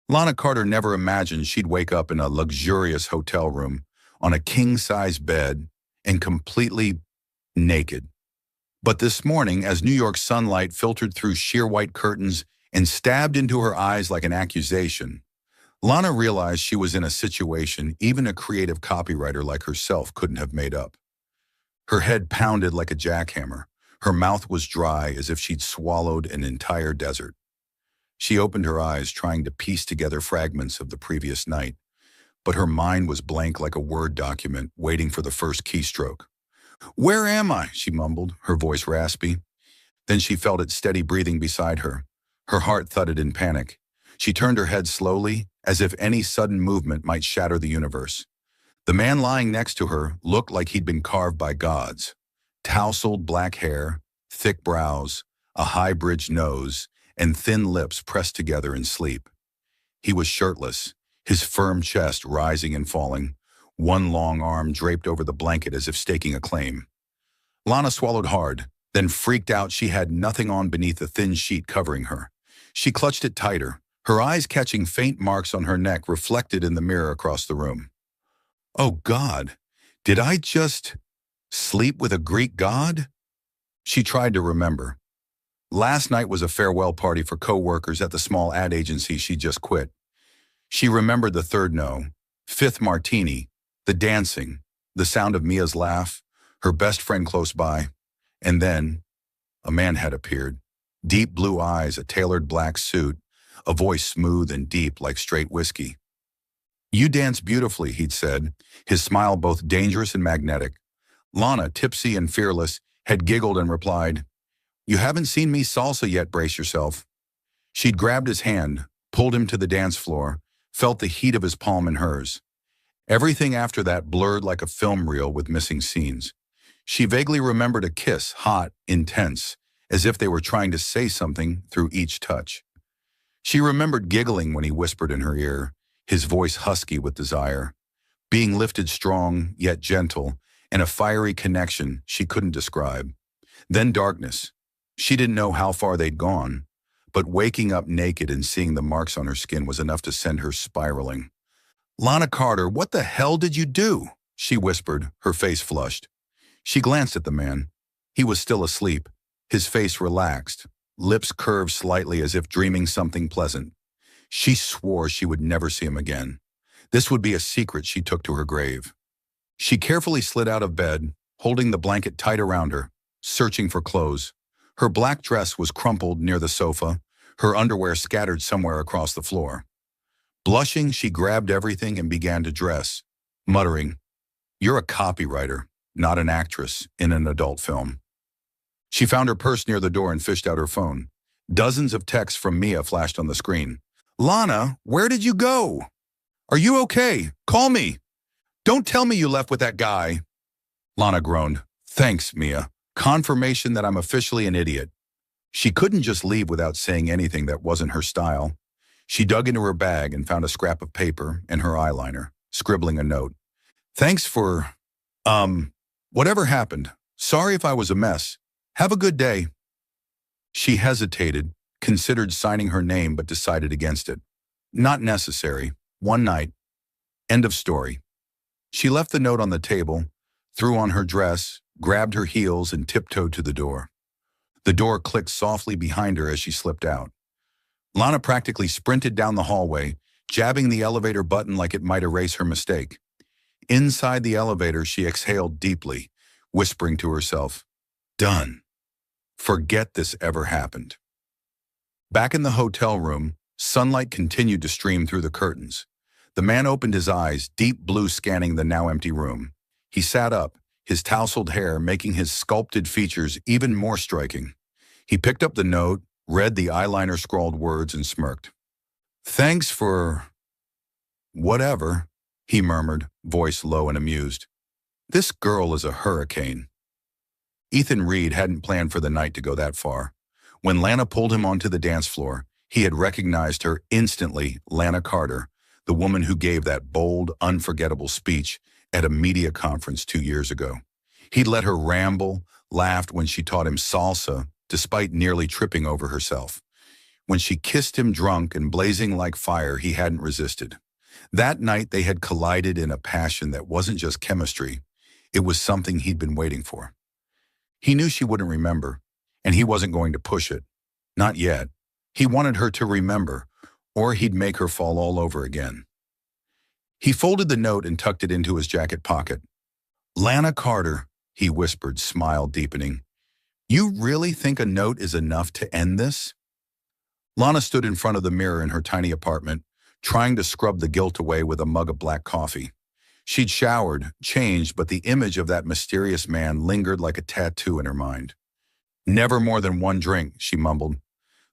Lana Carter never imagined she'd wake up in a luxurious hotel room on a king-size bed and completely naked. But this morning, as New York sunlight filtered through sheer white curtains and stabbed into her eyes like an accusation, Lana realized she was in a situation even a creative copywriter like herself couldn't have made up. Her head pounded like a jackhammer. Her mouth was dry as if she'd swallowed an entire desert. She opened her eyes, trying to piece together fragments of the previous night, but her mind was blank like a Word document waiting for the first keystroke. "Where am I?" she mumbled, her voice raspy. Then she felt it steady breathing beside her. Her heart thudded in panic. She turned her head slowly, as if any sudden movement might shatter the universe. The man lying next to her looked like he'd been carved by gods. Tousled black hair, thick brows, a high-bridged nose, and thin lips pressed together in sleep. He was shirtless, his firm chest rising and falling, one long arm draped over the blanket as if staking a claim. Lana swallowed hard, then freaked out she had nothing on beneath the thin sheet covering her. She clutched it tighter, her eyes catching faint marks on her neck reflected in the mirror across the room. "Oh God, did I just sleep with a Greek god?" She tried to remember. Last night was a farewell party for co-workers at the small ad agency she just quit. She remembered the third no, fifth martini, the dancing, the sound of Mia's laugh, her best friend close by, and then a man had appeared. Deep blue eyes, a tailored black suit, a voice smooth and deep like straight whiskey. "You dance beautifully," he'd said, his smile both dangerous and magnetic. Lana, tipsy and fearless, had giggled and replied, "You haven't seen me salsa yet, brace yourself." She'd grabbed his hand, pulled him to the dance floor, felt the heat of his palm in hers. Everything after that blurred like a film reel with missing scenes. She vaguely remembered a kiss, hot, intense, as if they were trying to say something through each touch. She remembered giggling when he whispered in her ear, his voice husky with desire, being lifted strong yet gentle, and a fiery connection she couldn't describe. Then darkness. She didn't know how far they'd gone, but waking up naked and seeing the marks on her skin was enough to send her spiraling. "Lana Carter, what the hell did you do?" she whispered, her face flushed. She glanced at the man. He was still asleep, his face relaxed, lips curved slightly as if dreaming something pleasant. She swore she would never see him again. This would be a secret she took to her grave. She carefully slid out of bed, holding the blanket tight around her, searching for clothes. Her black dress was crumpled near the sofa, her underwear scattered somewhere across the floor. Blushing, she grabbed everything and began to dress, muttering, "You're a copywriter, not an actress in an adult film." She found her purse near the door and fished out her phone. Dozens of texts from Mia flashed on the screen. "Lana, where did you go? Are you okay? Call me. Don't tell me you left with that guy." Lana groaned. "Thanks, Mia. Confirmation that I'm officially an idiot." She couldn't just leave without saying anything that wasn't her style. She dug into her bag and found a scrap of paper and her eyeliner, scribbling a note. "Thanks for, whatever happened. Sorry if I was a mess. Have a good day." She hesitated, considered signing her name but decided against it. Not necessary. One night. End of story. She left the note on the table, threw on her dress, grabbed her heels and tiptoed to the door. The door clicked softly behind her as she slipped out. Lana practically sprinted down the hallway, jabbing the elevator button like it might erase her mistake. Inside the elevator, she exhaled deeply, whispering to herself, "Done. Forget this ever happened." Back in the hotel room, sunlight continued to stream through the curtains. The man opened his eyes, deep blue scanning the now empty room. He sat up, his tousled hair making his sculpted features even more striking. He picked up the note, read the eyeliner-scrawled words, and smirked. "Thanks for whatever," he murmured, voice low and amused. "This girl is a hurricane." Ethan Reed hadn't planned for the night to go that far. When Lana pulled him onto the dance floor, he had recognized her instantly, Lana Carter, the woman who gave that bold, unforgettable speech at a media conference 2 years ago. He'd let her ramble, laughed when she taught him salsa, despite nearly tripping over herself. When she kissed him drunk and blazing like fire, he hadn't resisted. That night they had collided in a passion that wasn't just chemistry, it was something he'd been waiting for. He knew she wouldn't remember, and he wasn't going to push it. Not yet. He wanted her to remember, or he'd make her fall all over again. He folded the note and tucked it into his jacket pocket. "Lana Carter," he whispered, smile deepening. "You really think a note is enough to end this?" Lana stood in front of the mirror in her tiny apartment, trying to scrub the guilt away with a mug of black coffee. She'd showered, changed, but the image of that mysterious man lingered like a tattoo in her mind. "Never more than one drink," she mumbled,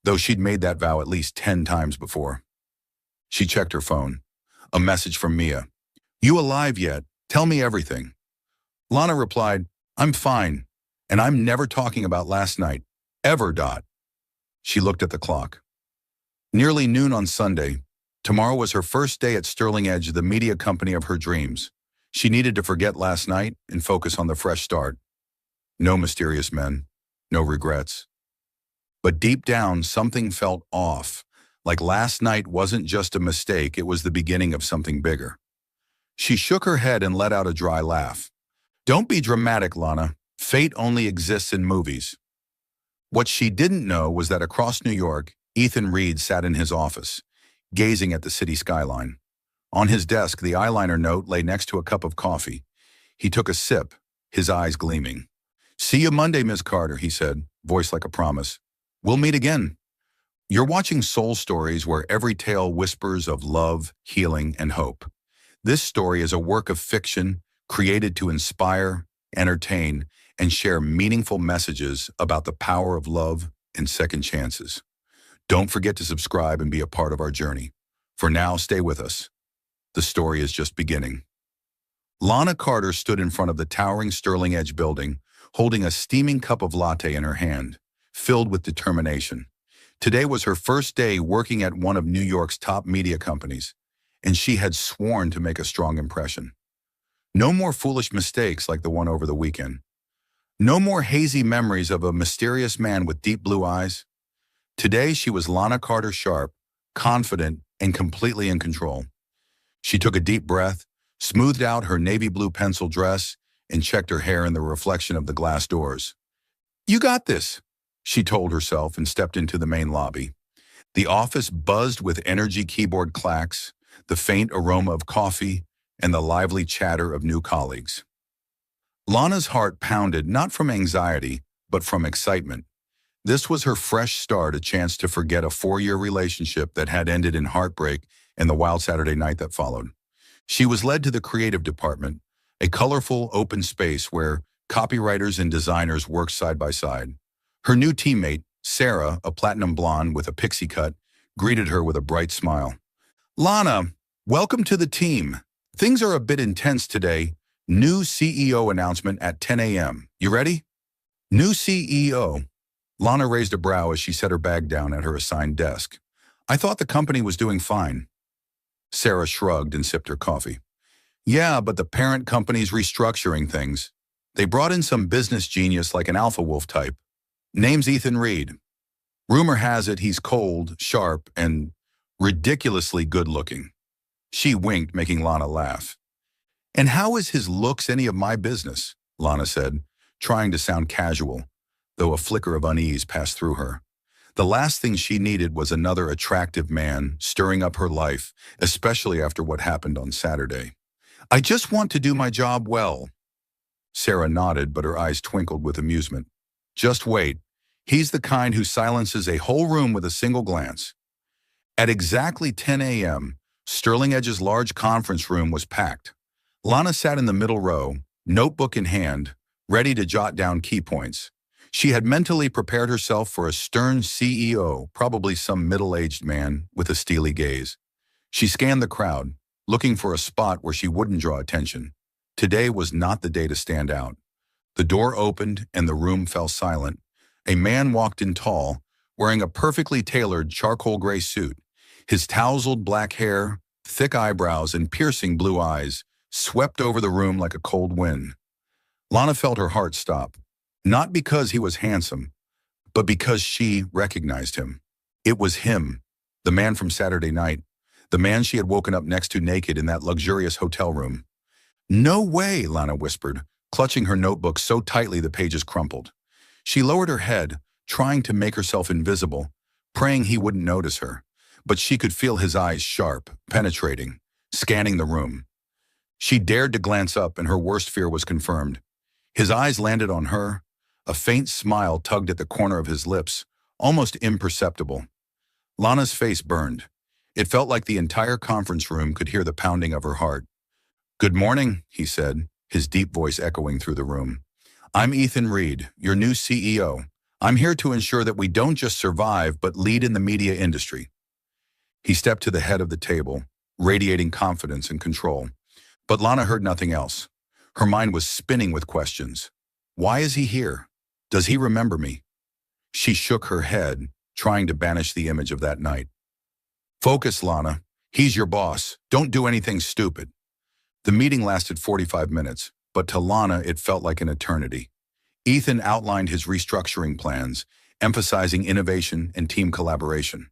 though she'd made that vow at least 10 times before. She checked her phone. A message from Mia. "You alive yet? Tell me everything." Lana replied, "I'm fine, and I'm never talking about last night. Ever. Dot." She looked at the clock. Nearly noon on Sunday. Tomorrow was her first day at Sterling Edge, the media company of her dreams. She needed to forget last night and focus on the fresh start. No mysterious men, no regrets. But deep down, something felt off, like last night wasn't just a mistake, it was the beginning of something bigger. She shook her head and let out a dry laugh. "Don't be dramatic, Lana. Fate only exists in movies." What she didn't know was that across New York, Ethan Reed sat in his office, gazing at the city skyline. On his desk, the eyeliner note lay next to a cup of coffee. He took a sip, his eyes gleaming. "See you Monday, Miss Carter," he said, voice like a promise. "We'll meet again." You're watching Soul Stories, where every tale whispers of love, healing, and hope. This story is a work of fiction created to inspire, entertain, and share meaningful messages about the power of love and second chances. Don't forget to subscribe and be a part of our journey. For now, stay with us. The story is just beginning. Lana Carter stood in front of the towering Sterling Edge building, holding a steaming cup of latte in her hand, filled with determination. Today was her first day working at one of New York's top media companies, and she had sworn to make a strong impression. No more foolish mistakes like the one over the weekend. No more hazy memories of a mysterious man with deep blue eyes. Today she was Lana Carter Sharp, confident and completely in control. She took a deep breath, smoothed out her navy blue pencil dress, and checked her hair in the reflection of the glass doors. "You got this," she told herself and stepped into the main lobby. The office buzzed with energy keyboard clacks, the faint aroma of coffee, and the lively chatter of new colleagues. Lana's heart pounded not from anxiety, but from excitement. This was her fresh start, a chance to forget a 4-year relationship that had ended in heartbreak and the wild Saturday night that followed. She was led to the creative department, a colorful, open space where copywriters and designers worked side by side. Her new teammate, Sarah, a platinum blonde with a pixie cut, greeted her with a bright smile. "Lana, welcome to the team. Things are a bit intense today. New CEO announcement at 10 a.m. You ready?" "New CEO." Lana raised a brow as she set her bag down at her assigned desk. "I thought the company was doing fine." Sarah shrugged and sipped her coffee. "Yeah, but the parent company's restructuring things. They brought in some business genius like an alpha wolf type. Name's Ethan Reed. Rumor has it he's cold, sharp, and ridiculously good-looking." She winked, making Lana laugh. "And how is his looks any of my business?" Lana said, trying to sound casual, though a flicker of unease passed through her. The last thing she needed was another attractive man stirring up her life, especially after what happened on Saturday. "I just want to do my job well." Sarah nodded, but her eyes twinkled with amusement. "Just wait. He's the kind who silences a whole room with a single glance." At exactly 10 a.m., Sterling Edge's large conference room was packed. Lana sat in the middle row, notebook in hand, ready to jot down key points. She had mentally prepared herself for a stern CEO, probably some middle-aged man with a steely gaze. She scanned the crowd, looking for a spot where she wouldn't draw attention. Today was not the day to stand out. The door opened and the room fell silent. A man walked in tall, wearing a perfectly tailored charcoal gray suit. His tousled black hair, thick eyebrows, and piercing blue eyes swept over the room like a cold wind. Lana felt her heart stop, not because he was handsome, but because she recognized him. It was him, the man from Saturday night, the man she had woken up next to naked in that luxurious hotel room. "No way," Lana whispered, clutching her notebook so tightly the pages crumpled. She lowered her head, trying to make herself invisible, praying he wouldn't notice her. But she could feel his eyes sharp, penetrating, scanning the room. She dared to glance up, and her worst fear was confirmed. His eyes landed on her. A faint smile tugged at the corner of his lips, almost imperceptible. Lana's face burned. It felt like the entire conference room could hear the pounding of her heart. "Good morning," he said, his deep voice echoing through the room. "I'm Ethan Reed, your new CEO. I'm here to ensure that we don't just survive, but lead in the media industry." He stepped to the head of the table, radiating confidence and control. But Lana heard nothing else. Her mind was spinning with questions. Why is he here? Does he remember me? She shook her head, trying to banish the image of that night. "Focus, Lana. He's your boss. Don't do anything stupid." The meeting lasted 45 minutes, but to Lana it felt like an eternity. Ethan outlined his restructuring plans, emphasizing innovation and team collaboration.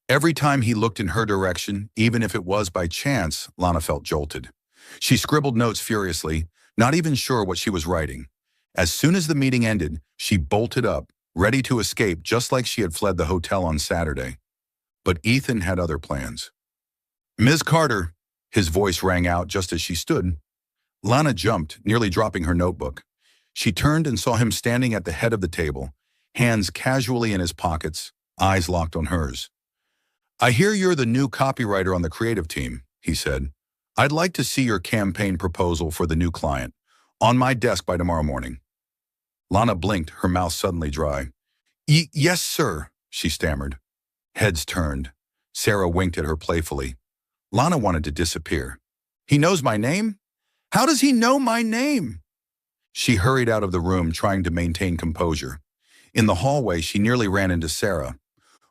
Every time he looked in her direction, even if it was by chance, Lana felt jolted. She scribbled notes furiously, not even sure what she was writing. As soon as the meeting ended, she bolted up, ready to escape just like she had fled the hotel on Saturday. But Ethan had other plans. "Ms. Carter," his voice rang out just as she stood. Lana jumped, nearly dropping her notebook. She turned and saw him standing at the head of the table, hands casually in his pockets, eyes locked on hers. "I hear you're the new copywriter on the creative team," he said. "I'd like to see your campaign proposal for the new client. On my desk by tomorrow morning." Lana blinked, her mouth suddenly dry. Yes, sir," she stammered. Heads turned. Sarah winked at her playfully. Lana wanted to disappear. "He knows my name? How does he know my name?" She hurried out of the room, trying to maintain composure. In the hallway, she nearly ran into Sarah.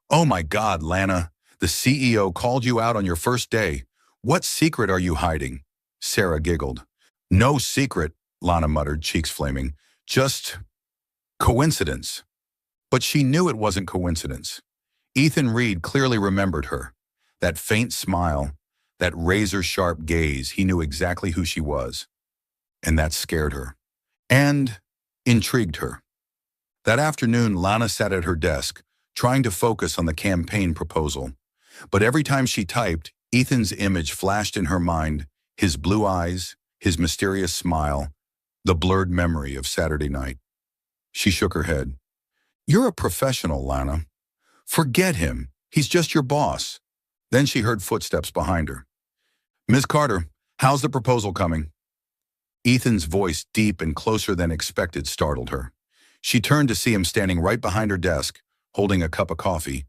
"Oh my God, Lana, the CEO called you out on your first day. What secret are you hiding?" Sarah giggled. "No secret," Lana muttered, cheeks flaming. "Just coincidence." But she knew it wasn't coincidence. Ethan Reed clearly remembered her. That faint smile, that razor-sharp gaze, he knew exactly who she was. And that scared her. And intrigued her. That afternoon, Lana sat at her desk, trying to focus on the campaign proposal. But every time she typed, Ethan's image flashed in her mind, his blue eyes, his mysterious smile, the blurred memory of Saturday night. She shook her head. "You're a professional, Lana. Forget him. He's just your boss." Then she heard footsteps behind her. "Ms. Carter, how's the proposal coming?" Ethan's voice, deep and closer than expected, startled her. She turned to see him standing right behind her desk, holding a cup of coffee,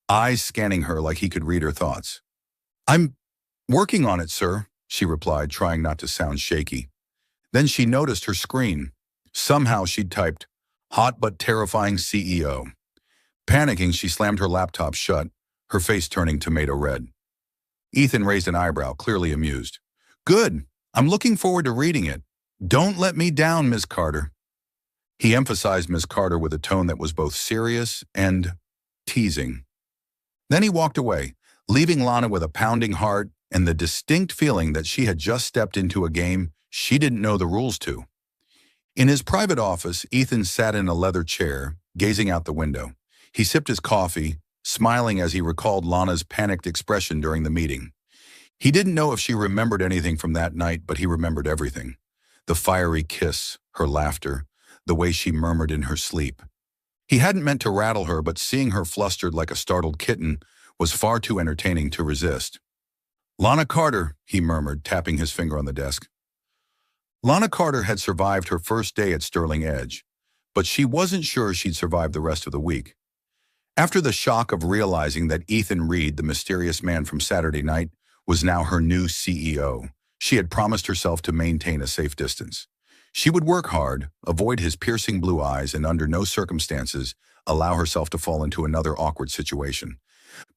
eyes scanning her like he could read her thoughts. "I'm working on it, sir," she replied, trying not to sound shaky. Then she noticed her screen. Somehow she'd typed, "Hot but terrifying CEO." Panicking, she slammed her laptop shut, her face turning tomato red. Ethan raised an eyebrow, clearly amused. "Good. I'm looking forward to reading it. Don't let me down, Ms. Carter." He emphasized Ms. Carter with a tone that was both serious and teasing. Then he walked away, leaving Lana with a pounding heart and the distinct feeling that she had just stepped into a game she didn't know the rules to. In his private office, Ethan sat in a leather chair, gazing out the window. He sipped his coffee, smiling as he recalled Lana's panicked expression during the meeting. He didn't know if she remembered anything from that night, but he remembered everything. The fiery kiss, her laughter, the way she murmured in her sleep. He hadn't meant to rattle her, but seeing her flustered like a startled kitten was far too entertaining to resist. "Lana Carter," he murmured, tapping his finger on the desk. Lana Carter had survived her first day at Sterling Edge, but she wasn't sure she'd survive the rest of the week. After the shock of realizing that Ethan Reed, the mysterious man from Saturday night, was now her new CEO, she had promised herself to maintain a safe distance. She would work hard, avoid his piercing blue eyes, and under no circumstances allow herself to fall into another awkward situation.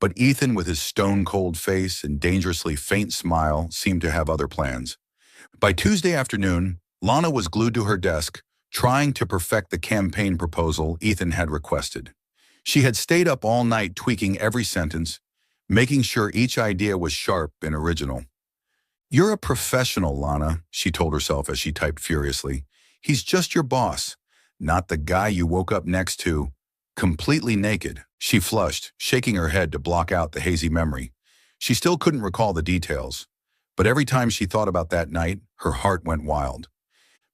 But Ethan, with his stone-cold face and dangerously faint smile, seemed to have other plans. By Tuesday afternoon, Lana was glued to her desk, trying to perfect the campaign proposal Ethan had requested. She had stayed up all night tweaking every sentence, making sure each idea was sharp and original. "You're a professional, Lana," she told herself as she typed furiously. "He's just your boss, not the guy you woke up next to, completely naked." She flushed, shaking her head to block out the hazy memory. She still couldn't recall the details, but every time she thought about that night, her heart went wild.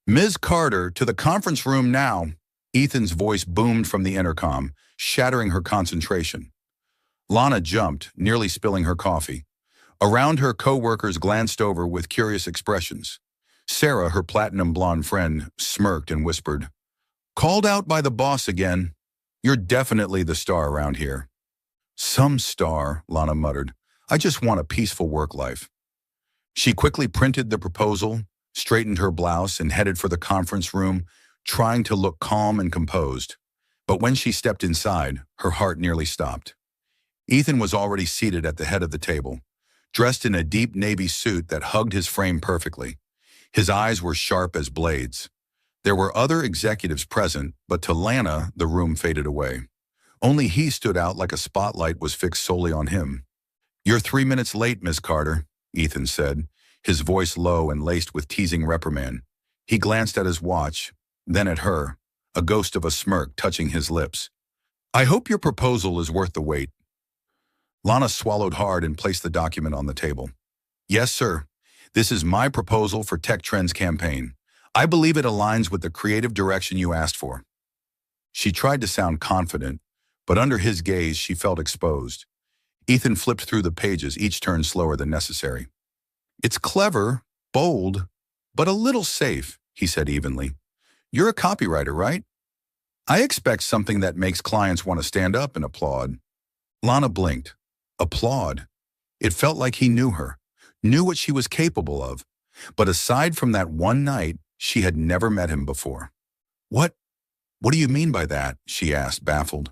"Ms. Carter, to the conference room now." Ethan's voice boomed from the intercom, shattering her concentration. Lana jumped, nearly spilling her coffee. Around her, co-workers glanced over with curious expressions. Sarah, her platinum blonde friend, smirked and whispered, "Called out by the boss again. You're definitely the star around here." "Some star," Lana muttered. "I just want a peaceful work life." She quickly printed the proposal, straightened her blouse, and headed for the conference room, trying to look calm and composed. But when she stepped inside, her heart nearly stopped. Ethan was already seated at the head of the table, dressed in a deep navy suit that hugged his frame perfectly. His eyes were sharp as blades. There were other executives present, but to Lana, the room faded away. Only he stood out like a spotlight was fixed solely on him. "You're 3 minutes late, Miss Carter," Ethan said, his voice low and laced with teasing reprimand. He glanced at his watch, then at her, a ghost of a smirk touching his lips. "I hope your proposal is worth the wait." Lana swallowed hard and placed the document on the table. "Yes, sir. This is my proposal for Tech Trends campaign. I believe it aligns with the creative direction you asked for." She tried to sound confident, but under his gaze she felt exposed. Ethan flipped through the pages, each turn slower than necessary. "It's clever, bold, but a little safe," he said evenly. "You're a copywriter, right? I expect something that makes clients want to stand up and applaud." Lana blinked. Applaud? It felt like he knew her, knew what she was capable of. But aside from that one night, she had never met him before. What do you mean by that?" she asked, baffled.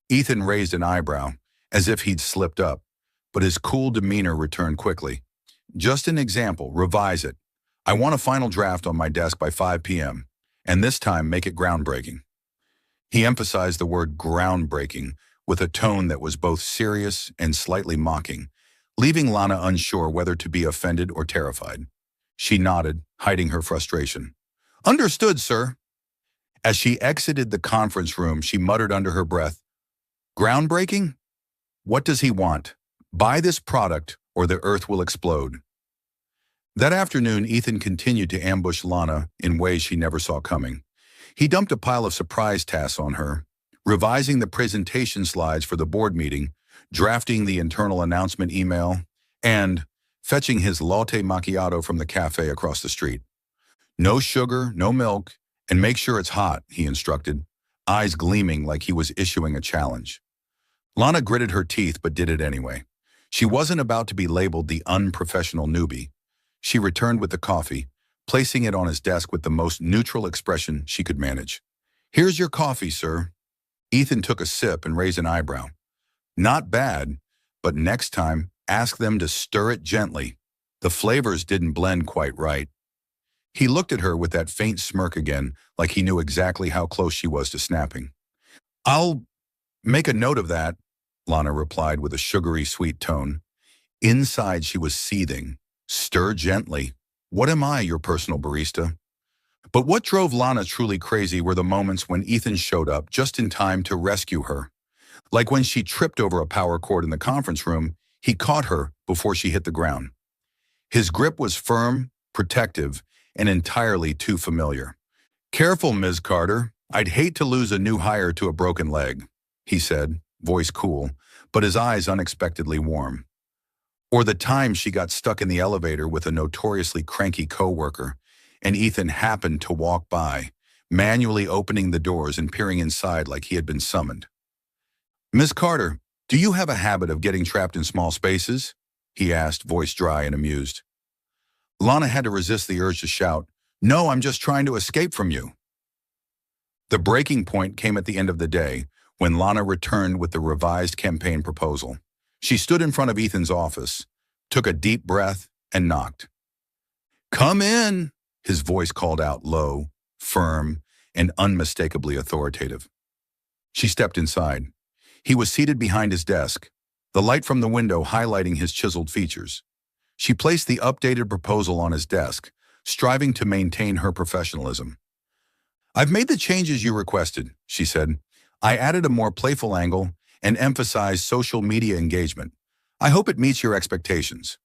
Ethan raised an eyebrow, as if he'd slipped up, but his cool demeanor returned quickly. "Just an example, revise it. I want a final draft on my desk by 5 p.m., and this time make it groundbreaking." He emphasized the word groundbreaking with a tone that was both serious and slightly mocking, leaving Lana unsure whether to be offended or terrified. She nodded, hiding her frustration. "Understood, sir." As she exited the conference room, she muttered under her breath, "Groundbreaking? What does he want? Buy this product or the earth will explode." That afternoon, Ethan continued to ambush Lana in ways she never saw coming. He dumped a pile of surprise tasks on her, revising the presentation slides for the board meeting, drafting the internal announcement email, and fetching his latte macchiato from the cafe across the street. "No sugar, no milk, and make sure it's hot," he instructed, eyes gleaming like he was issuing a challenge. Lana gritted her teeth but did it anyway. She wasn't about to be labeled the unprofessional newbie. She returned with the coffee, placing it on his desk with the most neutral expression she could manage. "Here's your coffee, sir." Ethan took a sip and raised an eyebrow. "Not bad, but next time, ask them to stir it gently. The flavors didn't blend quite right." He looked at her with that faint smirk again, like he knew exactly how close she was to snapping. "I'll make a note of that," Lana replied with a sugary, sweet tone. Inside, she was seething. Stir gently. What am I, your personal barista? But what drove Lana truly crazy were the moments when Ethan showed up just in time to rescue her. Like when she tripped over a power cord in the conference room, he caught her before she hit the ground. His grip was firm, protective, and entirely too familiar. "Careful, Ms. Carter. I'd hate to lose a new hire to a broken leg," he said, voice cool, but his eyes unexpectedly warm. Or the time she got stuck in the elevator with a notoriously cranky coworker, and Ethan happened to walk by, manually opening the doors and peering inside like he had been summoned. "Miss Carter, do you have a habit of getting trapped in small spaces?" he asked, voice dry and amused. Lana had to resist the urge to shout, "No, I'm just trying to escape from you." The breaking point came at the end of the day, when Lana returned with the revised campaign proposal. She stood in front of Ethan's office, took a deep breath, and knocked. "Come in," his voice called out low, firm, and unmistakably authoritative. She stepped inside. He was seated behind his desk, the light from the window highlighting his chiseled features. She placed the updated proposal on his desk, striving to maintain her professionalism. "I've made the changes you requested," she said. "I added a more playful angle and emphasized social media engagement. I hope it meets your expectations."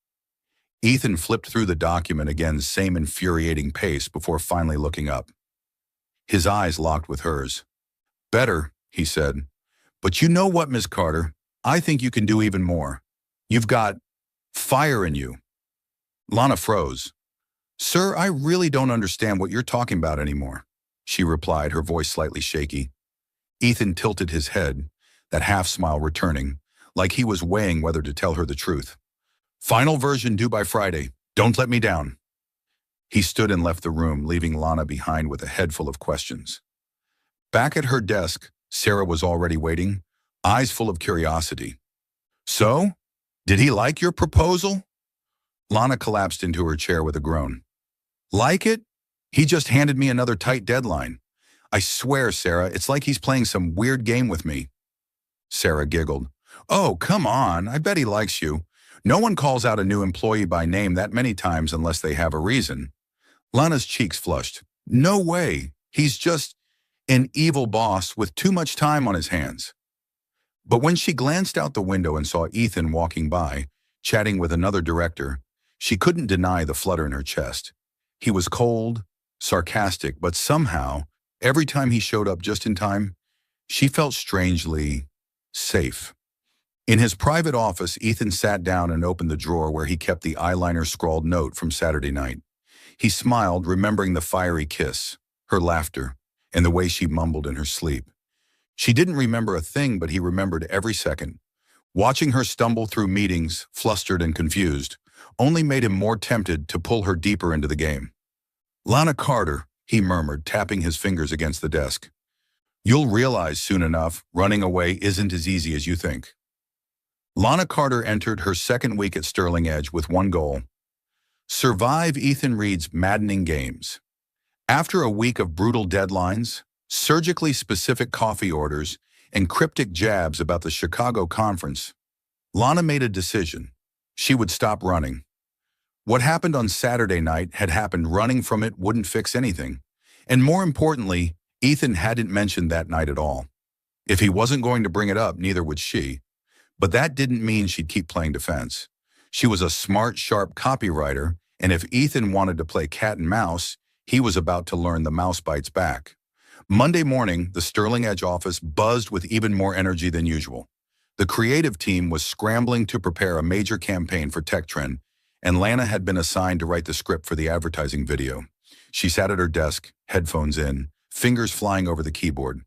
Ethan flipped through the document again, same infuriating pace, before finally looking up. His eyes locked with hers. "Better," he said. "But you know what, Ms. Carter? I think you can do even more. You've got fire in you." Lana froze. "Sir, I really don't understand what you're talking about anymore," she replied, her voice slightly shaky. Ethan tilted his head, that half-smile returning, like he was weighing whether to tell her the truth. "Final version due by Friday. Don't let me down." He stood and left the room, leaving Lana behind with a head full of questions. Back at her desk, Sarah was already waiting, eyes full of curiosity. "So, did he like your proposal?" Lana collapsed into her chair with a groan. "Like it? He just handed me another tight deadline. I swear, Sarah, it's like he's playing some weird game with me." Sarah giggled. "Oh, come on, I bet he likes you. No one calls out a new employee by name that many times unless they have a reason." Lana's cheeks flushed. "No way. He's just an evil boss with too much time on his hands." But when she glanced out the window and saw Ethan walking by, chatting with another director, she couldn't deny the flutter in her chest. He was cold, sarcastic, but somehow, every time he showed up just in time, she felt strangely safe. In his private office, Ethan sat down and opened the drawer where he kept the eyeliner-scrawled note from Saturday night. He smiled, remembering the fiery kiss, her laughter, and the way she mumbled in her sleep. She didn't remember a thing, but he remembered every second. Watching her stumble through meetings, flustered and confused, only made him more tempted to pull her deeper into the game. "Lana Carter," he murmured, tapping his fingers against the desk. "You'll realize soon enough, running away isn't as easy as you think." Lana Carter entered her second week at Sterling Edge with one goal: survive Ethan Reed's maddening games. After a week of brutal deadlines, surgically specific coffee orders, and cryptic jabs about the Chicago conference, Lana made a decision. She would stop running. What happened on Saturday night had happened. Running from it wouldn't fix anything. And more importantly, Ethan hadn't mentioned that night at all. If he wasn't going to bring it up, neither would she. But that didn't mean she'd keep playing defense. She was a smart, sharp copywriter, and if Ethan wanted to play cat and mouse, he was about to learn the mouse bites back. Monday morning, the Sterling Edge office buzzed with even more energy than usual. The creative team was scrambling to prepare a major campaign for TechTrend, and Lana had been assigned to write the script for the advertising video. She sat at her desk, headphones in, fingers flying over the keyboard.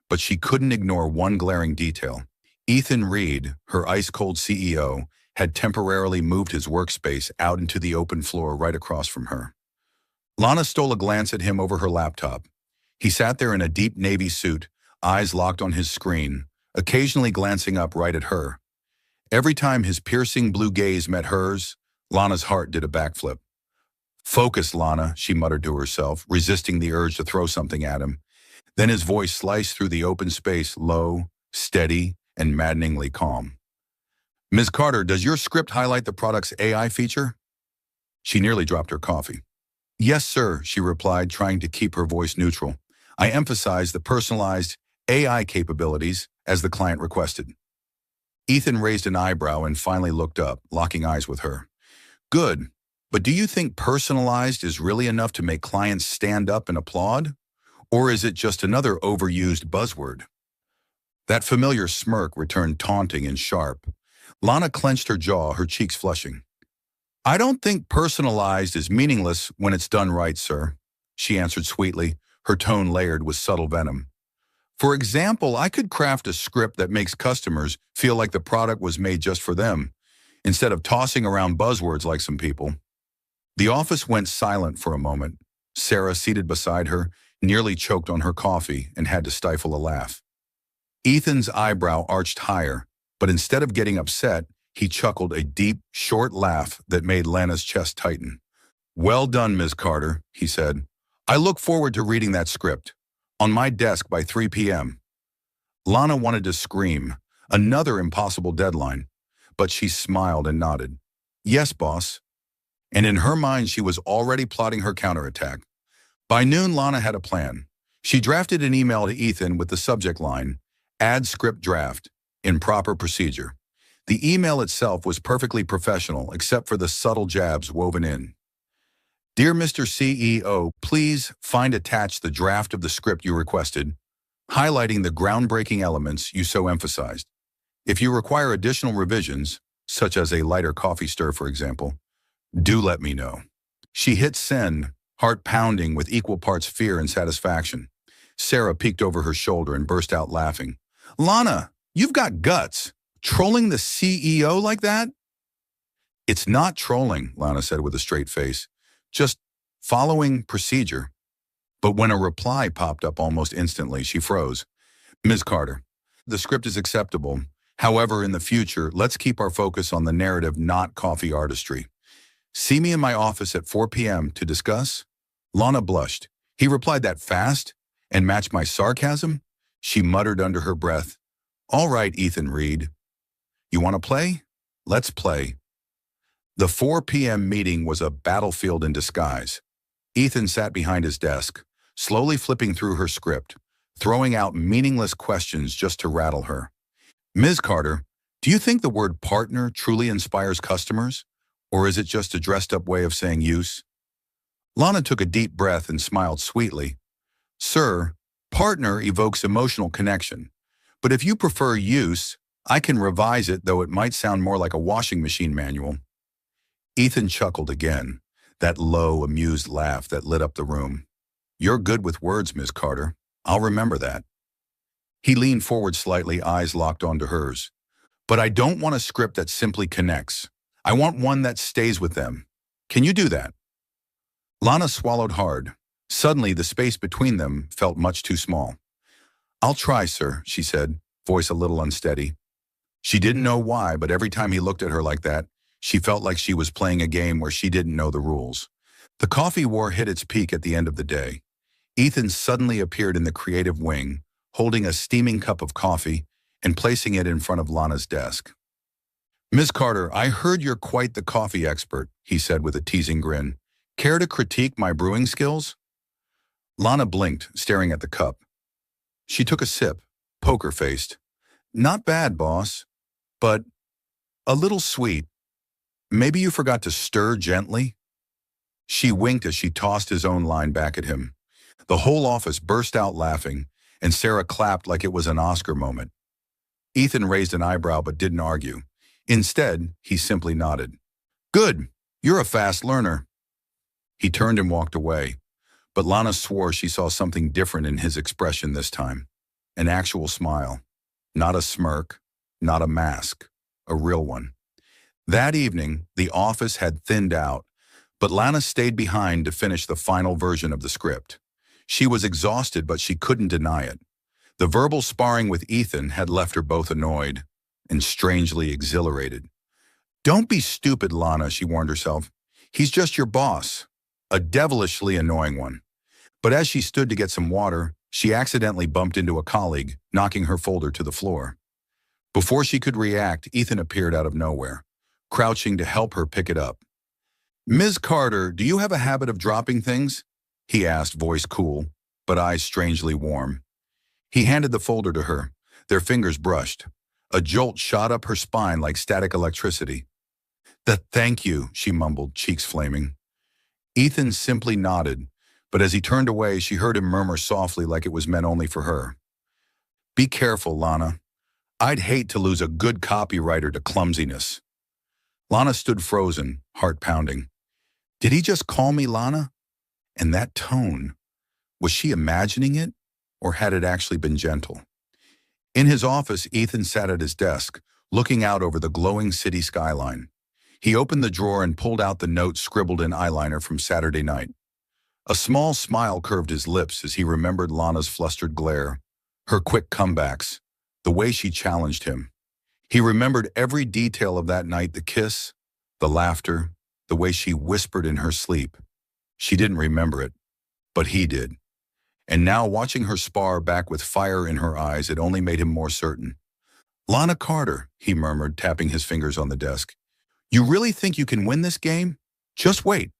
But she couldn't ignore one glaring detail. Ethan Reed, her ice-cold CEO, had temporarily moved his workspace out into the open floor right across from her. Lana stole a glance at him over her laptop. He sat there in a deep navy suit, eyes locked on his screen, occasionally glancing up right at her. Every time his piercing blue gaze met hers, Lana's heart did a backflip. "Focus, Lana," she muttered to herself, resisting the urge to throw something at him. Then his voice sliced through the open space, low, steady, and maddeningly calm. "Ms. Carter, does your script highlight the product's AI feature?" She nearly dropped her coffee. "Yes, sir," she replied, trying to keep her voice neutral. "I emphasize the personalized AI capabilities as the client requested." Ethan raised an eyebrow and finally looked up, locking eyes with her. "Good, but do you think personalized is really enough to make clients stand up and applaud? Or is it just another overused buzzword?" That familiar smirk returned taunting and sharp. Lana clenched her jaw, her cheeks flushing. "I don't think personalized is meaningless when it's done right, sir," she answered sweetly, her tone layered with subtle venom. "For example, I could craft a script that makes customers feel like the product was made just for them, instead of tossing around buzzwords like some people." The office went silent for a moment. Sarah, seated beside her, nearly choked on her coffee and had to stifle a laugh. Ethan's eyebrow arched higher, but instead of getting upset, he chuckled a deep, short laugh that made Lana's chest tighten. "Well done, Ms. Carter," he said. "I look forward to reading that script. On my desk by 3 p.m. Lana wanted to scream. Another impossible deadline. But she smiled and nodded. Yes, boss. And in her mind, she was already plotting her counterattack. By noon, Lana had a plan. She drafted an email to Ethan with the subject line, "Add script draft, in proper procedure." The email itself was perfectly professional, except for the subtle jabs woven in. "Dear Mr. CEO, please find attached the draft of the script you requested, highlighting the groundbreaking elements you so emphasized. If you require additional revisions, such as a lighter coffee stir, for example, do let me know." She hit send, heart pounding with equal parts fear and satisfaction. Sarah peeked over her shoulder and burst out laughing. "Lana, you've got guts. Trolling the CEO like that?" "It's not trolling," Lana said with a straight face. "Just following procedure." But when a reply popped up almost instantly, she froze. "Ms. Carter, the script is acceptable. However, in the future, let's keep our focus on the narrative, not coffee artistry. See me in my office at 4 p.m. to discuss?" Lana blushed. He replied that fast and matched my sarcasm? She muttered under her breath, "All right, Ethan Reed. You want to play? Let's play." The 4 p.m. meeting was a battlefield in disguise. Ethan sat behind his desk, slowly flipping through her script, throwing out meaningless questions just to rattle her. "Ms. Carter, do you think the word partner truly inspires customers? Or is it just a dressed-up way of saying use?" Lana took a deep breath and smiled sweetly. "Sir, partner evokes emotional connection. But if you prefer use, I can revise it, though it might sound more like a washing machine manual." Ethan chuckled again, that low, amused laugh that lit up the room. "You're good with words, Ms. Carter. I'll remember that." He leaned forward slightly, eyes locked onto hers. "But I don't want a script that simply connects. I want one that stays with them. Can you do that?" Lana swallowed hard. Suddenly, the space between them felt much too small. "I'll try, sir," she said, voice a little unsteady. She didn't know why, but every time he looked at her like that, she felt like she was playing a game where she didn't know the rules. The coffee war hit its peak at the end of the day. Ethan suddenly appeared in the creative wing, holding a steaming cup of coffee and placing it in front of Lana's desk. "Ms. Carter, I heard you're quite the coffee expert," he said with a teasing grin. "Care to critique my brewing skills?" Lana blinked, staring at the cup. She took a sip, poker-faced. "Not bad, boss, but a little sweet. Maybe you forgot to stir gently?" She winked as she tossed his own line back at him. The whole office burst out laughing, and Sarah clapped like it was an Oscar moment. Ethan raised an eyebrow but didn't argue. Instead, he simply nodded. "Good. You're a fast learner." He turned and walked away, but Lana swore she saw something different in his expression this time. An actual smile. Not a smirk, not a mask, a real one. That evening, the office had thinned out, but Lana stayed behind to finish the final version of the script. She was exhausted, but she couldn't deny it. The verbal sparring with Ethan had left her both annoyed and strangely exhilarated. "Don't be stupid, Lana," she warned herself. "He's just your boss." A devilishly annoying one. But as she stood to get some water, she accidentally bumped into a colleague, knocking her folder to the floor. Before she could react, Ethan appeared out of nowhere, crouching to help her pick it up. "Ms. Carter, do you have a habit of dropping things?" he asked, voice cool, but eyes strangely warm. He handed the folder to her. Their fingers brushed. A jolt shot up her spine like static electricity. Thank you," she mumbled, cheeks flaming. Ethan simply nodded, but as he turned away, she heard him murmur softly like it was meant only for her. "Be careful, Lana. I'd hate to lose a good copywriter to clumsiness." Lana stood frozen, heart pounding. Did he just call me Lana? And that tone, was she imagining it, or had it actually been gentle? In his office, Ethan sat at his desk, looking out over the glowing city skyline. He opened the drawer and pulled out the note scribbled in eyeliner from Saturday night. A small smile curved his lips as he remembered Lana's flustered glare, her quick comebacks, the way she challenged him. He remembered every detail of that night, the kiss, the laughter, the way she whispered in her sleep. She didn't remember it, but he did. And now, watching her spar back with fire in her eyes, it only made him more certain. "Lana Carter," he murmured, tapping his fingers on the desk. "You really think you can win this game? Just wait."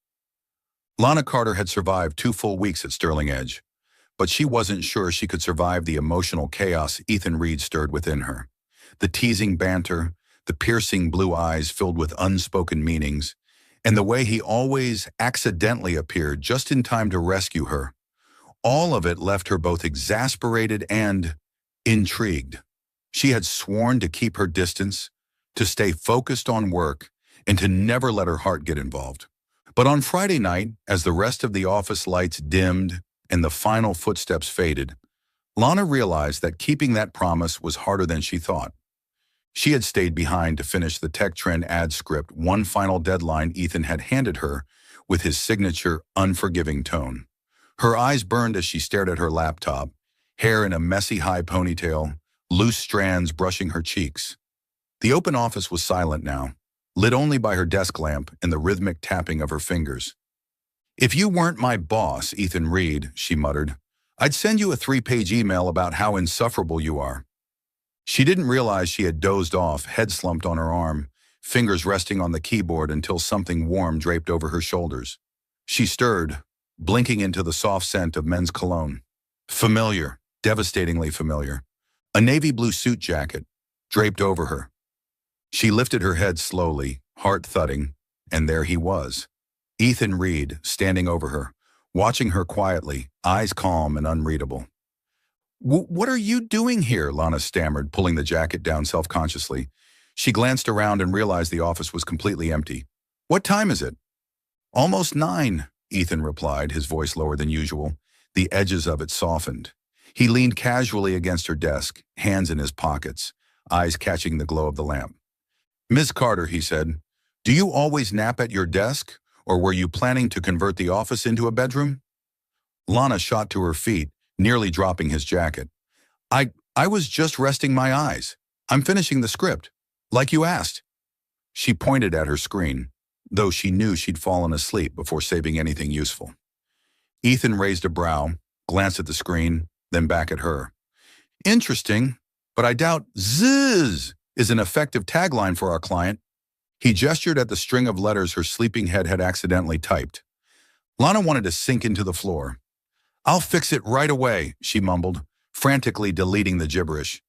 Lana Carter had survived 2 full weeks at Sterling Edge, but she wasn't sure she could survive the emotional chaos Ethan Reed stirred within her. The teasing banter, the piercing blue eyes filled with unspoken meanings, and the way he always accidentally appeared just in time to rescue her. All of it left her both exasperated and intrigued. She had sworn to keep her distance, to stay focused on work, and to never let her heart get involved. But on Friday night, as the rest of the office lights dimmed and the final footsteps faded, Lana realized that keeping that promise was harder than she thought. She had stayed behind to finish the Tech Trend ad script, one final deadline Ethan had handed her with his signature unforgiving tone. Her eyes burned as she stared at her laptop, hair in a messy high ponytail, loose strands brushing her cheeks. The open office was silent now, lit only by her desk lamp and the rhythmic tapping of her fingers. "If you weren't my boss, Ethan Reed," she muttered, "I'd send you a 3-page email about how insufferable you are." She didn't realize she had dozed off, head slumped on her arm, fingers resting on the keyboard until something warm draped over her shoulders. She stirred, blinking into the soft scent of men's cologne. Familiar, devastatingly familiar. A navy blue suit jacket, draped over her. She lifted her head slowly, heart thudding, and there he was. Ethan Reed, standing over her, watching her quietly, eyes calm and unreadable. "What are you doing here?" Lana stammered, pulling the jacket down self-consciously. She glanced around and realized the office was completely empty. "What time is it?" "Almost 9, Ethan replied, his voice lower than usual. The edges of it softened. He leaned casually against her desk, hands in his pockets, eyes catching the glow of the lamp. "Ms. Carter," he said, "do you always nap at your desk, or were you planning to convert the office into a bedroom?" Lana shot to her feet, nearly dropping his jacket. I was just resting my eyes. I'm finishing the script, like you asked." She pointed at her screen, though she knew she'd fallen asleep before saving anything useful. Ethan raised a brow, glanced at the screen, then back at her. "Interesting, but I doubt Zzz is an effective tagline for our client." He gestured at the string of letters her sleeping head had accidentally typed. Lana wanted to sink into the floor. "I'll fix it right away," she mumbled, frantically deleting the gibberish.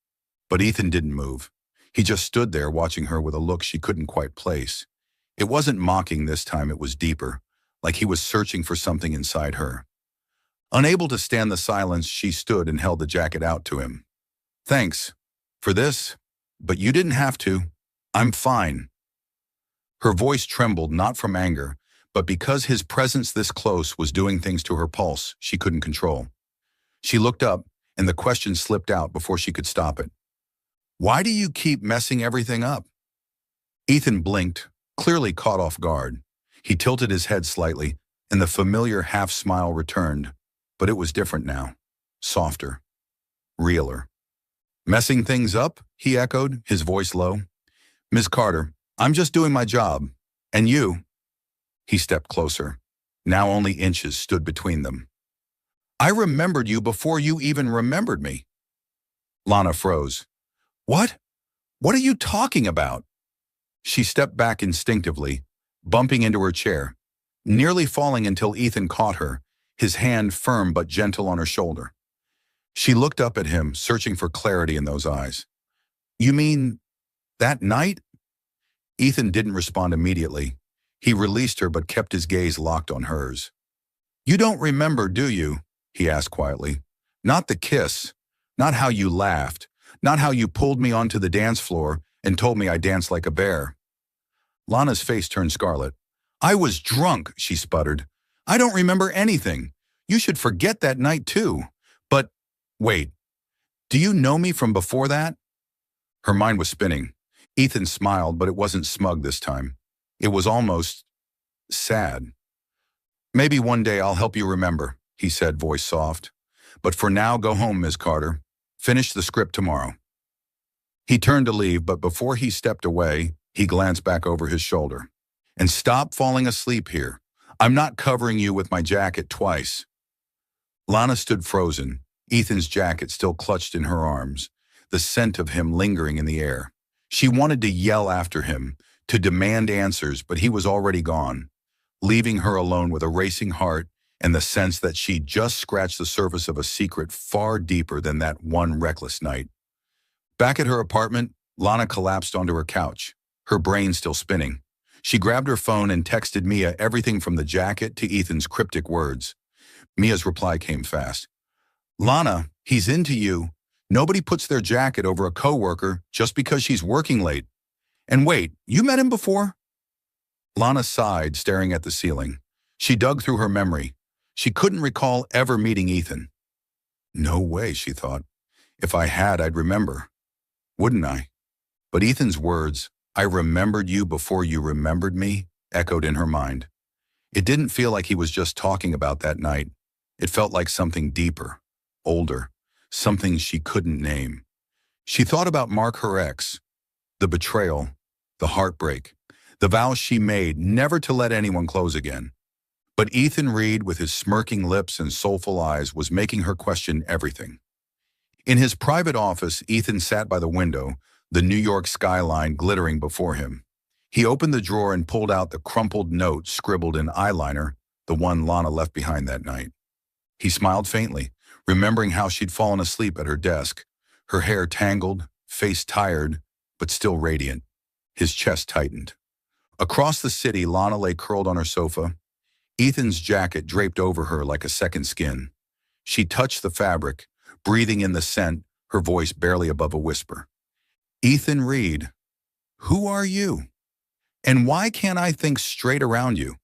But Ethan didn't move. He just stood there watching her with a look she couldn't quite place. It wasn't mocking this time, it was deeper, like he was searching for something inside her. Unable to stand the silence, she stood and held the jacket out to him. "Thanks for this, but you didn't have to. I'm fine." Her voice trembled, not from anger, but because his presence this close was doing things to her pulse she couldn't control. She looked up, and the question slipped out before she could stop it. "Why do you keep messing everything up?" Ethan blinked, clearly caught off guard. He tilted his head slightly, and the familiar half-smile returned, but it was different now. Softer. Realer. "Messing things up?" he echoed, his voice low. "Ms. Carter, I'm just doing my job. And you?" He stepped closer. Now only inches stood between them. "I remembered you before you even remembered me." Lana froze. "What? What are you talking about?" She stepped back instinctively, bumping into her chair, nearly falling until Ethan caught her, his hand firm but gentle on her shoulder. She looked up at him, searching for clarity in those eyes. "You mean that night?" Ethan didn't respond immediately. He released her but kept his gaze locked on hers. "You don't remember, do you?" he asked quietly. "Not the kiss, not how you laughed, not how you pulled me onto the dance floor and told me I danced like a bear." Lana's face turned scarlet. "I was drunk," she sputtered. "I don't remember anything. You should forget that night too. But, wait, do you know me from before that?" Her mind was spinning. Ethan smiled, but it wasn't smug this time. It was almost sad. "Maybe one day I'll help you remember," he said, voice soft. "But for now, go home, Ms. Carter. Finish the script tomorrow." He turned to leave, but before he stepped away, he glanced back over his shoulder. "And stop falling asleep here. I'm not covering you with my jacket twice." Lana stood frozen, Ethan's jacket still clutched in her arms, the scent of him lingering in the air. She wanted to yell after him, to demand answers, but he was already gone, leaving her alone with a racing heart and the sense that she'd just scratched the surface of a secret far deeper than that one reckless night. Back at her apartment, Lana collapsed onto her couch, her brain still spinning. She grabbed her phone and texted Mia everything from the jacket to Ethan's cryptic words. Mia's reply came fast. "Lana, he's into you. Nobody puts their jacket over a coworker just because she's working late. And wait, you met him before?" Lana sighed, staring at the ceiling. She dug through her memory. She couldn't recall ever meeting Ethan. No way, she thought. If I had, I'd remember. Wouldn't I? But Ethan's words, "I remembered you before you remembered me," echoed in her mind. It didn't feel like he was just talking about that night. It felt like something deeper, older, something she couldn't name. She thought about Mark, her ex, the betrayal, the heartbreak, the vows she made never to let anyone close again. But Ethan Reed, with his smirking lips and soulful eyes, was making her question everything. In his private office, Ethan sat by the window, the New York skyline glittering before him. He opened the drawer and pulled out the crumpled note scribbled in eyeliner, the one Lana left behind that night. He smiled faintly, remembering how she'd fallen asleep at her desk, her hair tangled, face tired, but still radiant. His chest tightened. Across the city, Lana lay curled on her sofa, Ethan's jacket draped over her like a second skin. She touched the fabric, breathing in the scent, her voice barely above a whisper. "Ethan Reed, who are you? And why can't I think straight around you?"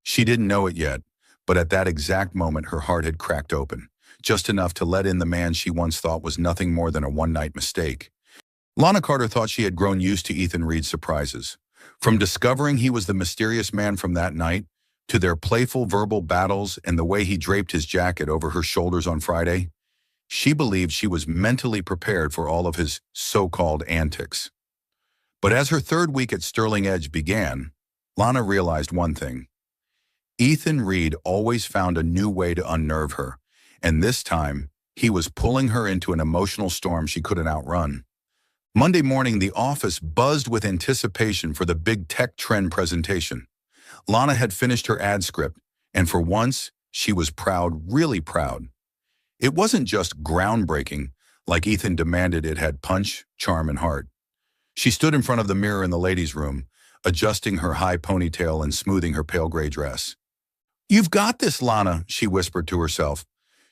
She didn't know it yet, but at that exact moment her heart had cracked open, just enough to let in the man she once thought was nothing more than a one-night mistake. Lana Carter thought she had grown used to Ethan Reed's surprises. From discovering he was the mysterious man from that night, to their playful verbal battles and the way he draped his jacket over her shoulders on Friday, she believed she was mentally prepared for all of his so-called antics. But as her third week at Sterling Edge began, Lana realized one thing. Ethan Reed always found a new way to unnerve her, and this time, he was pulling her into an emotional storm she couldn't outrun. Monday morning, the office buzzed with anticipation for the big tech trend presentation. Lana had finished her ad script, and for once, she was proud, really proud. It wasn't just groundbreaking, like Ethan demanded. It had punch, charm, and heart. She stood in front of the mirror in the ladies' room, adjusting her high ponytail and smoothing her pale gray dress. "You've got this, Lana," she whispered to herself.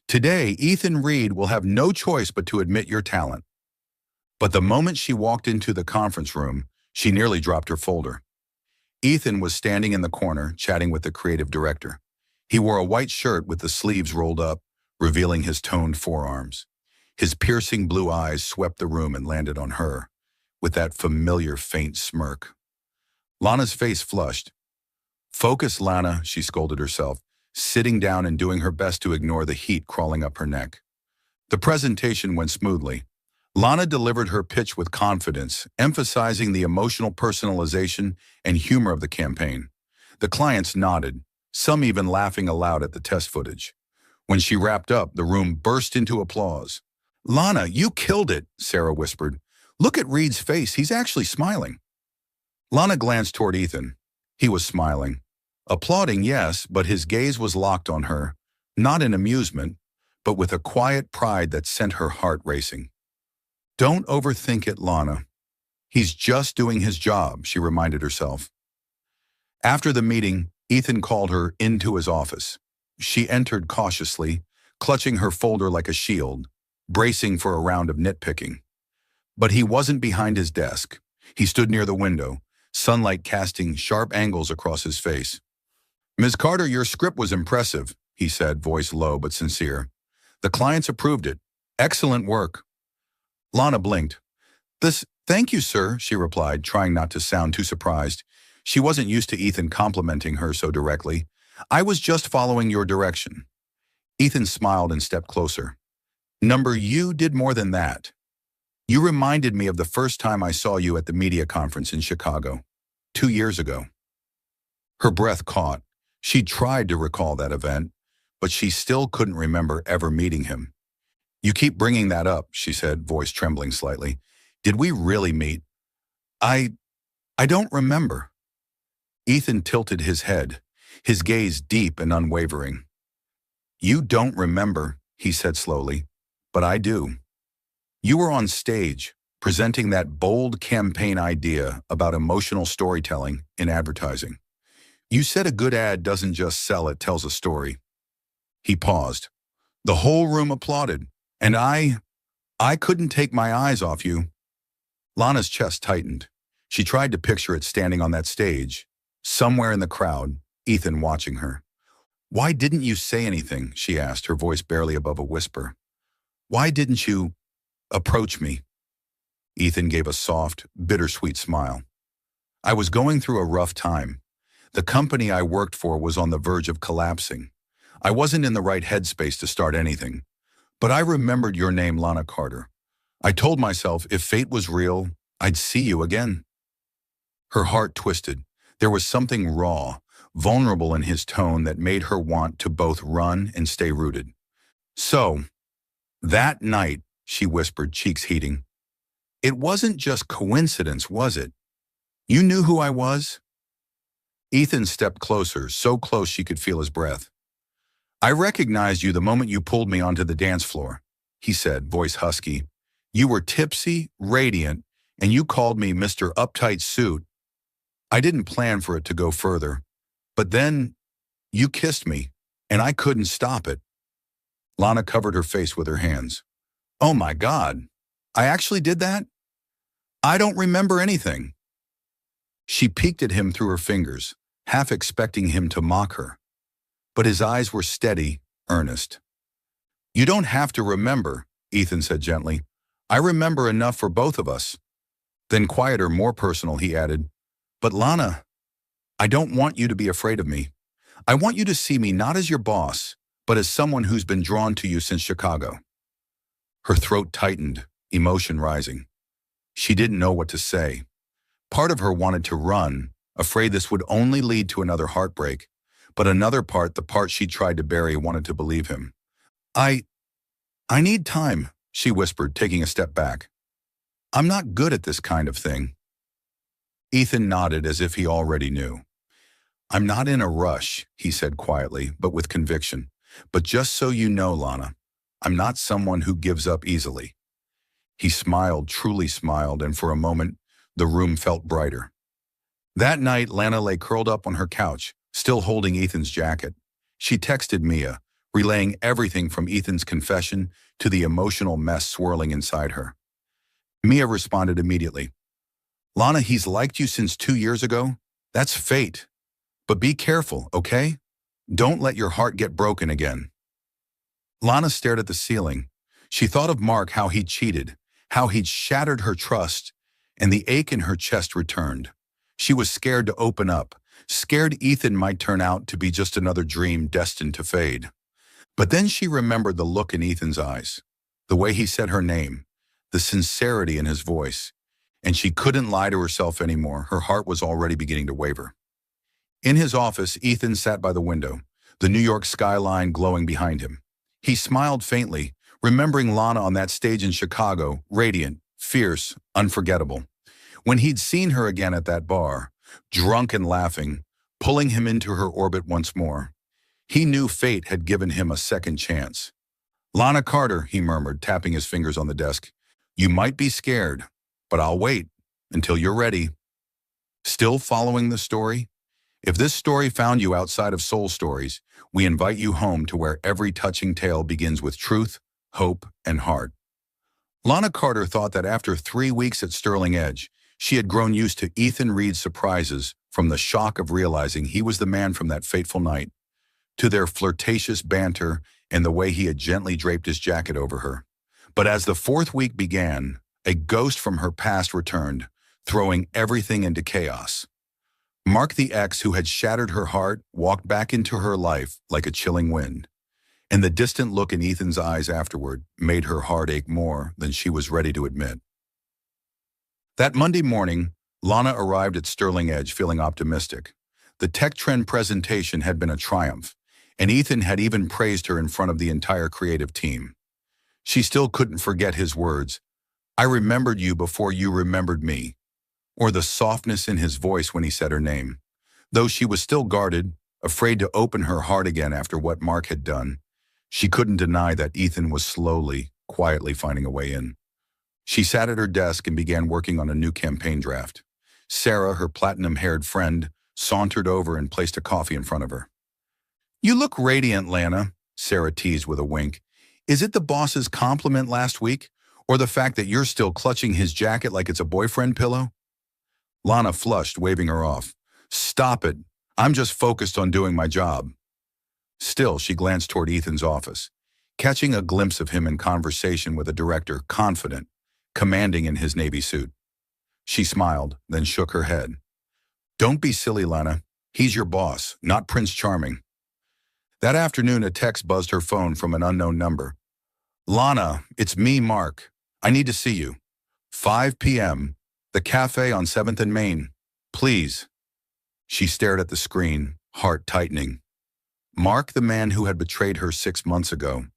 "Today, Ethan Reed will have no choice but to admit your talent." But the moment she walked into the conference room, she nearly dropped her folder. Ethan was standing in the corner, chatting with the creative director. He wore a white shirt with the sleeves rolled up, revealing his toned forearms. His piercing blue eyes swept the room and landed on her, with that familiar faint smirk. Lana's face flushed. "Focus, Lana," she scolded herself, sitting down and doing her best to ignore the heat crawling up her neck. The presentation went smoothly. Lana delivered her pitch with confidence, emphasizing the emotional personalization and humor of the campaign. The clients nodded, some even laughing aloud at the test footage. When she wrapped up, the room burst into applause. "Lana, you killed it," Sarah whispered. "Look at Reed's face, he's actually smiling." Lana glanced toward Ethan. He was smiling. Applauding, yes, but his gaze was locked on her, not in amusement, but with a quiet pride that sent her heart racing. "Don't overthink it, Lana. He's just doing his job," she reminded herself. After the meeting, Ethan called her into his office. She entered cautiously, clutching her folder like a shield, bracing for a round of nitpicking. But he wasn't behind his desk. He stood near the window, sunlight casting sharp angles across his face. "Ms. Carter, your script was impressive," he said, voice low but sincere. "The clients approved it. Excellent work." Lana blinked. Thank you, sir," she replied, trying not to sound too surprised. She wasn't used to Ethan complimenting her so directly. "I was just following your direction." Ethan smiled and stepped closer. You did more than that. You reminded me of the first time I saw you at the media conference in Chicago, 2 years ago." Her breath caught. She tried to recall that event, but she still couldn't remember ever meeting him. You keep bringing that up, she said, voice trembling slightly. Did we really meet? I, I don't remember. Ethan tilted his head, his gaze deep and unwavering. You don't remember, he said slowly, but I do. You were on stage, presenting that bold campaign idea about emotional storytelling in advertising. You said a good ad doesn't just sell, it tells a story. He paused. The whole room applauded, and I couldn't take my eyes off you. Lana's chest tightened. She tried to picture it standing on that stage, somewhere in the crowd, Ethan watching her. Why didn't you say anything, she asked, her voice barely above a whisper. Why didn't you approach me? Ethan gave a soft, bittersweet smile. I was going through a rough time. The company I worked for was on the verge of collapsing. I wasn't in the right headspace to start anything. But I remembered your name, Lana Carter. I told myself if fate was real, I'd see you again. Her heart twisted. There was something raw, vulnerable in his tone that made her want to both run and stay rooted. So, that night, she whispered, cheeks heating, it wasn't just coincidence, was it? You knew who I was? Ethan stepped closer, so close she could feel his breath. I recognized you the moment you pulled me onto the dance floor, he said, voice husky. You were tipsy, radiant, and you called me Mr. Uptight Suit. I didn't plan for it to go further, but then you kissed me, and I couldn't stop it. Lana covered her face with her hands. Oh my God, I actually did that? I don't remember anything. She peeked at him through her fingers, half expecting him to mock her. But his eyes were steady, earnest. You don't have to remember, Ethan said gently. I remember enough for both of us. Then quieter, more personal, he added. But Lana, I don't want you to be afraid of me. I want you to see me not as your boss, but as someone who's been drawn to you since Chicago. Her throat tightened, emotion rising. She didn't know what to say. Part of her wanted to run, afraid this would only lead to another heartbreak. But another part, the part she tried to bury, wanted to believe him. I need time, she whispered, taking a step back. I'm not good at this kind of thing. Ethan nodded as if he already knew. I'm not in a rush, he said quietly, but with conviction. But just so you know, Lana, I'm not someone who gives up easily. He smiled, truly smiled, and for a moment, the room felt brighter. That night, Lana lay curled up on her couch, still holding Ethan's jacket. She texted Mia, relaying everything from Ethan's confession to the emotional mess swirling inside her. Mia responded immediately. Lana, he's liked you since 2 years ago. That's fate. But be careful, okay? Don't let your heart get broken again. Lana stared at the ceiling. She thought of Mark, how he'd cheated, how he'd shattered her trust, and the ache in her chest returned. She was scared to open up, scared Ethan might turn out to be just another dream destined to fade. But then she remembered the look in Ethan's eyes, the way he said her name, the sincerity in his voice, and she couldn't lie to herself anymore. Her heart was already beginning to waver. In his office, Ethan sat by the window, the New York skyline glowing behind him. He smiled faintly, remembering Lana on that stage in Chicago, radiant, fierce, unforgettable. When he'd seen her again at that bar, drunk and laughing, pulling him into her orbit once more, he knew fate had given him a second chance. Lana Carter, he murmured, tapping his fingers on the desk. You might be scared, but I'll wait until you're ready. Still following the story? If this story found you outside of Soul Stories, we invite you home to where every touching tale begins with truth, hope, and heart. Lana Carter thought that after 3 weeks at Sterling Edge, she had grown used to Ethan Reed's surprises, from the shock of realizing he was the man from that fateful night, to their flirtatious banter and the way he had gently draped his jacket over her. But as the 4th week began, a ghost from her past returned, throwing everything into chaos. Mark, the ex who had shattered her heart, walked back into her life like a chilling wind. And the distant look in Ethan's eyes afterward made her heart ache more than she was ready to admit. That Monday morning, Lana arrived at Sterling Edge feeling optimistic. The Tech Trend presentation had been a triumph. and Ethan had even praised her in front of the entire creative team. She still couldn't forget his words, "I remembered you before you remembered me," or the softness in his voice when he said her name. Though she was still guarded, afraid to open her heart again after what Mark had done, she couldn't deny that Ethan was slowly, quietly finding a way in. She sat at her desk and began working on a new campaign draft. Sarah, her platinum-haired friend, sauntered over and placed a coffee in front of her. "You look radiant, Lana," Sarah teased with a wink. "Is it the boss's compliment last week, or the fact that you're still clutching his jacket like it's a boyfriend pillow?" Lana flushed, waving her off. "Stop it. I'm just focused on doing my job." Still, she glanced toward Ethan's office, catching a glimpse of him in conversation with a director, confident, commanding in his navy suit. She smiled, then shook her head. "Don't be silly, Lana. He's your boss, not Prince Charming." That afternoon, a text buzzed her phone from an unknown number. "Lana, it's me, Mark. I need to see you. 5 p.m., the cafe on 7th and Main. Please." She stared at the screen, heart tightening. Mark, the man who had betrayed her 6 months ago.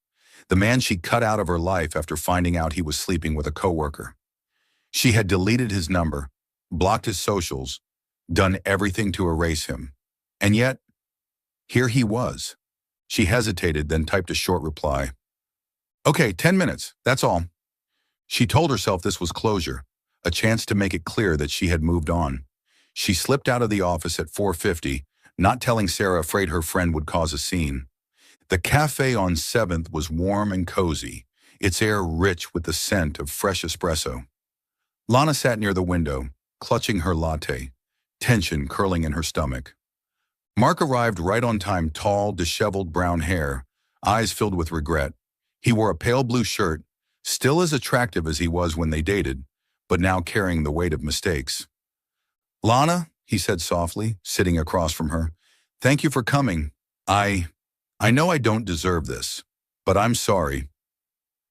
The man she cut out of her life after finding out he was sleeping with a coworker. She had deleted his number, blocked his socials, done everything to erase him. And yet, here he was. She hesitated, then typed a short reply. "Okay, 10 minutes, that's all." She told herself this was closure, a chance to make it clear that she had moved on. She slipped out of the office at 4:50, not telling Sarah, afraid her friend would cause a scene. The cafe on 7th was warm and cozy, its air rich with the scent of fresh espresso. Lana sat near the window, clutching her latte, tension curling in her stomach. Mark arrived right on time, tall, disheveled brown hair, eyes filled with regret. He wore a pale blue shirt, still as attractive as he was when they dated, but now carrying the weight of mistakes. "Lana," he said softly, sitting across from her, "thank you for coming. I know I don't deserve this, but I'm sorry."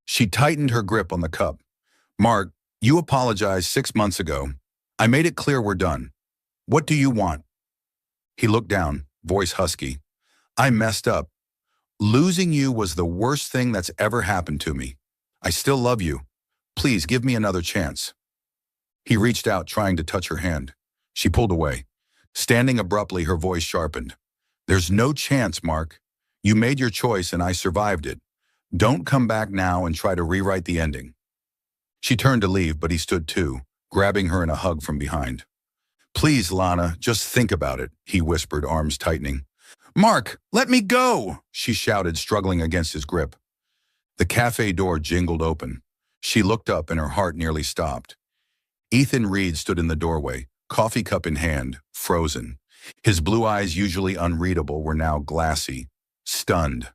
She tightened her grip on the cup. "Mark, you apologized 6 months ago. I made it clear we're done. What do you want?" He looked down, voice husky. "I messed up. Losing you was the worst thing that's ever happened to me. I still love you. Please give me another chance." He reached out, trying to touch her hand. She pulled away. Standing abruptly, her voice sharpened. "There's no chance, Mark. You made your choice and I survived it. Don't come back now and try to rewrite the ending." She turned to leave, but he stood too, grabbing her in a hug from behind. "Please, Lana, just think about it," he whispered, arms tightening. "Mark, let me go!" she shouted, struggling against his grip. The cafe door jingled open. She looked up and her heart nearly stopped. Ethan Reed stood in the doorway, coffee cup in hand, frozen. His blue eyes, usually unreadable, were now glassy, stunned.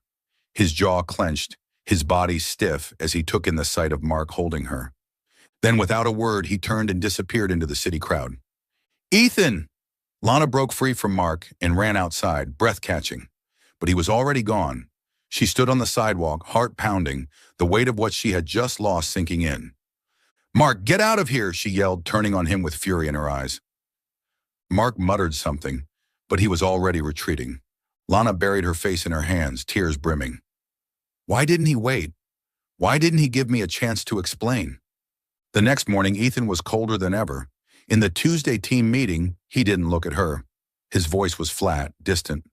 His jaw clenched, his body stiff as he took in the sight of Mark holding her. Then, without a word, he turned and disappeared into the city crowd. "Ethan!" Lana broke free from Mark and ran outside, breath catching. But he was already gone. She stood on the sidewalk, heart pounding, the weight of what she had just lost sinking in. "Mark, get out of here!" she yelled, turning on him with fury in her eyes. Mark muttered something, but he was already retreating. Lana buried her face in her hands, tears brimming. Why didn't he wait? Why didn't he give me a chance to explain? The next morning, Ethan was colder than ever. In the Tuesday team meeting, he didn't look at her. His voice was flat, distant.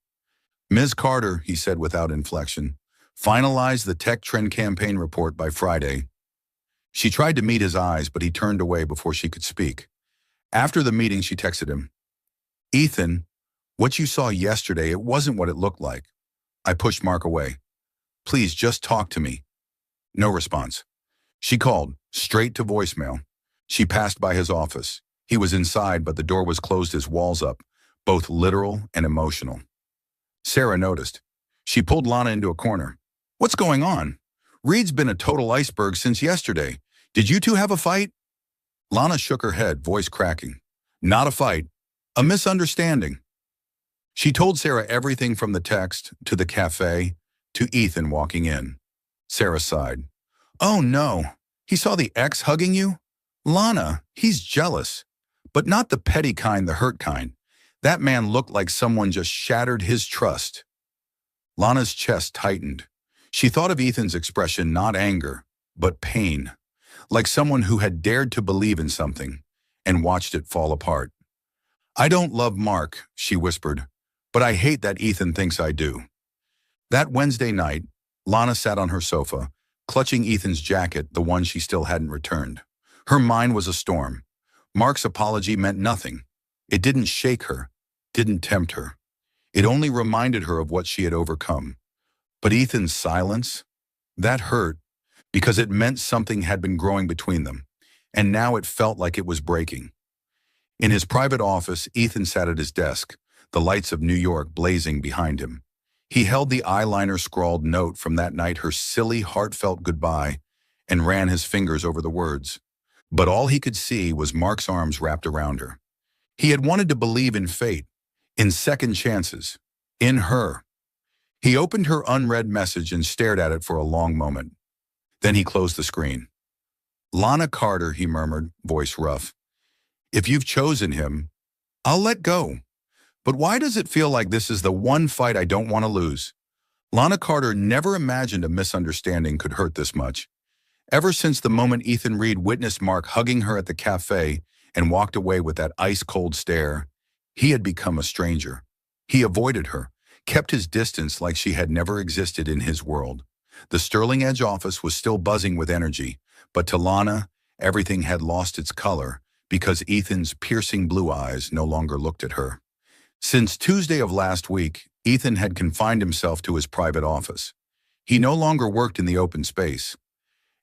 "Ms. Carter," he said without inflection, "finalize the Tech Trend campaign report by Friday." She tried to meet his eyes, but he turned away before she could speak. After the meeting, she texted him, "Ethan, what you saw yesterday, it wasn't what it looked like." I pushed Mark away. "Please, just talk to me." No response. She called, straight to voicemail. She passed by his office. He was inside, but the door was closed, his walls up, both literal and emotional. Sarah noticed. She pulled Lana into a corner. "What's going on? Reed's been a total iceberg since yesterday. Did you two have a fight?" Lana shook her head, voice cracking. "Not a fight. A misunderstanding." She told Sarah everything from the text, to the cafe, to Ethan walking in. Sarah sighed. "Oh no, he saw the ex hugging you? Lana, he's jealous. But not the petty kind, the hurt kind. That man looked like someone just shattered his trust." Lana's chest tightened. She thought of Ethan's expression, not anger, but pain, like someone who had dared to believe in something and watched it fall apart. "I don't love Mark," she whispered, "but I hate that Ethan thinks I do." That Wednesday night, Lana sat on her sofa, clutching Ethan's jacket, the one she still hadn't returned. Her mind was a storm. Mark's apology meant nothing. It didn't shake her, didn't tempt her. It only reminded her of what she had overcome. But Ethan's silence? That hurt, because it meant something had been growing between them, and now it felt like it was breaking. In his private office, Ethan sat at his desk, the lights of New York blazing behind him. He held the eyeliner-scrawled note from that night, her silly, heartfelt goodbye, and ran his fingers over the words. But all he could see was Mark's arms wrapped around her. He had wanted to believe in fate, in second chances, in her. He opened her unread message and stared at it for a long moment. Then he closed the screen. "Lana Carter," he murmured, voice rough. "If you've chosen him, I'll let go. But why does it feel like this is the one fight I don't want to lose?" Lana Carter never imagined a misunderstanding could hurt this much. Ever since the moment Ethan Reed witnessed Mark hugging her at the cafe and walked away with that ice-cold stare, he had become a stranger. He avoided her, kept his distance like she had never existed in his world. The Sterling Edge office was still buzzing with energy, but to Lana, everything had lost its color because Ethan's piercing blue eyes no longer looked at her. Since Tuesday of last week, Ethan had confined himself to his private office. He no longer worked in the open space.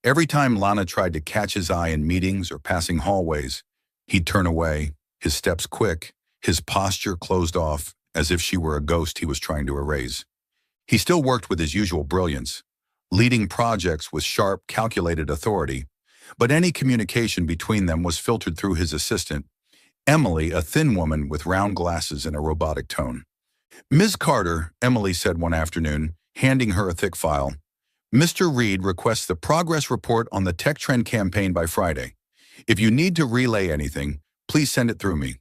Every time Lana tried to catch his eye in meetings or passing hallways, he'd turn away, his steps quick, his posture closed off, as if she were a ghost he was trying to erase. He still worked with his usual brilliance, leading projects with sharp, calculated authority, but any communication between them was filtered through his assistant, Emily, a thin woman with round glasses and a robotic tone. "Ms. Carter," Emily said one afternoon, handing her a thick file, "Mr. Reed requests the progress report on the Tech Trend campaign by Friday. If you need to relay anything, please send it through me."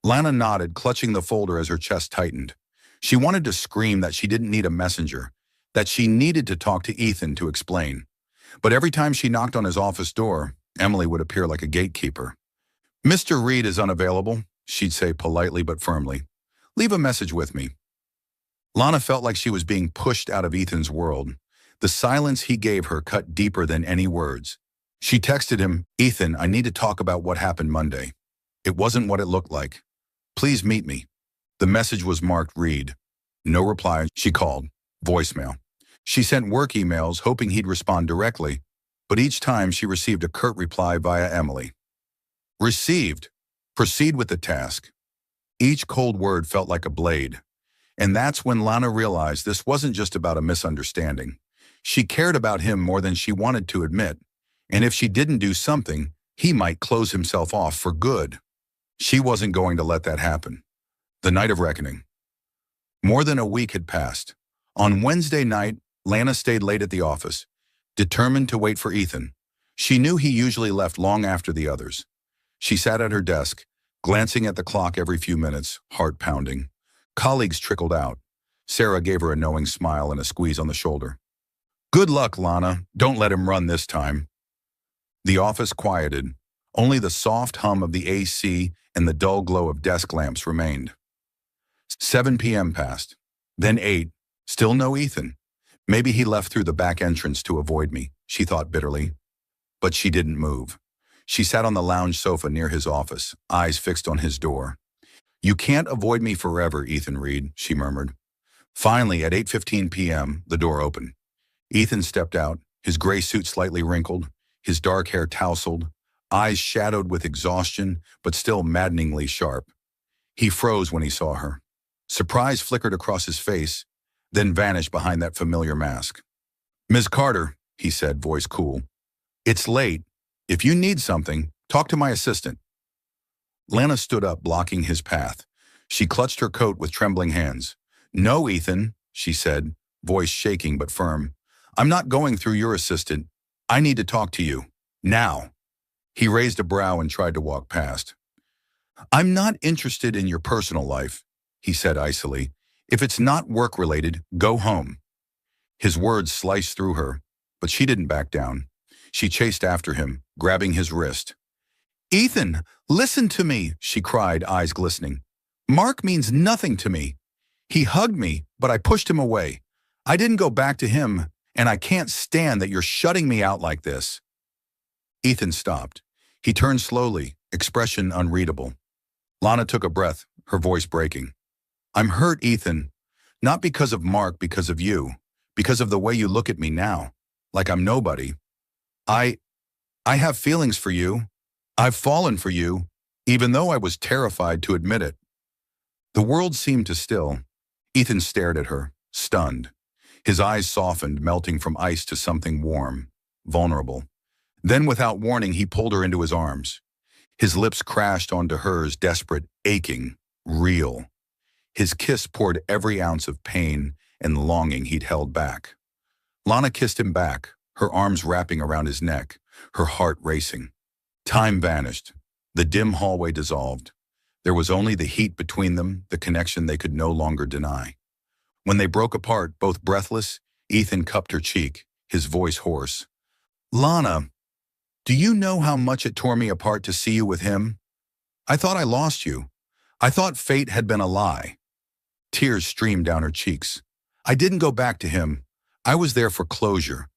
Lana nodded, clutching the folder as her chest tightened. She wanted to scream that she didn't need a messenger, that she needed to talk to Ethan to explain. But every time she knocked on his office door, Emily would appear like a gatekeeper. "Mr. Reed is unavailable," she'd say politely but firmly. "Leave a message with me." Lana felt like she was being pushed out of Ethan's world. The silence he gave her cut deeper than any words. She texted him, "Ethan, I need to talk about what happened Monday. It wasn't what it looked like. Please meet me." The message was marked Reed. No reply. She called. Voicemail. She sent work emails hoping he'd respond directly, but each time she received a curt reply via Emily. "Received. Proceed with the task." Each cold word felt like a blade. And that's when Lana realized this wasn't just about a misunderstanding. She cared about him more than she wanted to admit, and if she didn't do something, he might close himself off for good. She wasn't going to let that happen. The night of reckoning. More than a week had passed. On Wednesday night, Lana stayed late at the office, determined to wait for Ethan. She knew he usually left long after the others. She sat at her desk, glancing at the clock every few minutes, heart pounding. Colleagues trickled out. Sarah gave her a knowing smile and a squeeze on the shoulder. "Good luck, Lana. Don't let him run this time." The office quieted. Only the soft hum of the AC and the dull glow of desk lamps remained. 7 p.m. passed. Then 8. Still no Ethan. Maybe he left through the back entrance to avoid me, she thought bitterly. But she didn't move. She sat on the lounge sofa near his office, eyes fixed on his door. "You can't avoid me forever, Ethan Reed," she murmured. Finally, at 8:15 p.m., the door opened. Ethan stepped out, his gray suit slightly wrinkled, his dark hair tousled, eyes shadowed with exhaustion, but still maddeningly sharp. He froze when he saw her. Surprise flickered across his face, then vanished behind that familiar mask. "Ms. Carter," he said, voice cool. "It's late. If you need something, talk to my assistant." Lana stood up, blocking his path. She clutched her coat with trembling hands. "No, Ethan," she said, voice shaking but firm. "I'm not going through your assistant. I need to talk to you. Now." He raised a brow and tried to walk past. "I'm not interested in your personal life," he said icily. If it's not work-related, go home. His words sliced through her, but she didn't back down. She chased after him, grabbing his wrist. Ethan, listen to me, she cried, eyes glistening. Mark means nothing to me. He hugged me, but I pushed him away. I didn't go back to him, and I can't stand that you're shutting me out like this. Ethan stopped. He turned slowly, expression unreadable. Lana took a breath, her voice breaking. I'm hurt, Ethan. Not because of Mark, because of you. Because of the way you look at me now. Like I'm nobody. I have feelings for you. I've fallen for you, even though I was terrified to admit it. The world seemed to still. Ethan stared at her, stunned. His eyes softened, melting from ice to something warm, vulnerable. Then, without warning, he pulled her into his arms. His lips crashed onto hers, desperate, aching, real. His kiss poured every ounce of pain and longing he'd held back. Lana kissed him back, her arms wrapping around his neck, her heart racing. Time vanished. The dim hallway dissolved. There was only the heat between them, the connection they could no longer deny. When they broke apart, both breathless, Ethan cupped her cheek, his voice hoarse. Lana, do you know how much it tore me apart to see you with him? I thought I lost you. I thought fate had been a lie. Tears streamed down her cheeks. I didn't go back to him. I was there for closure.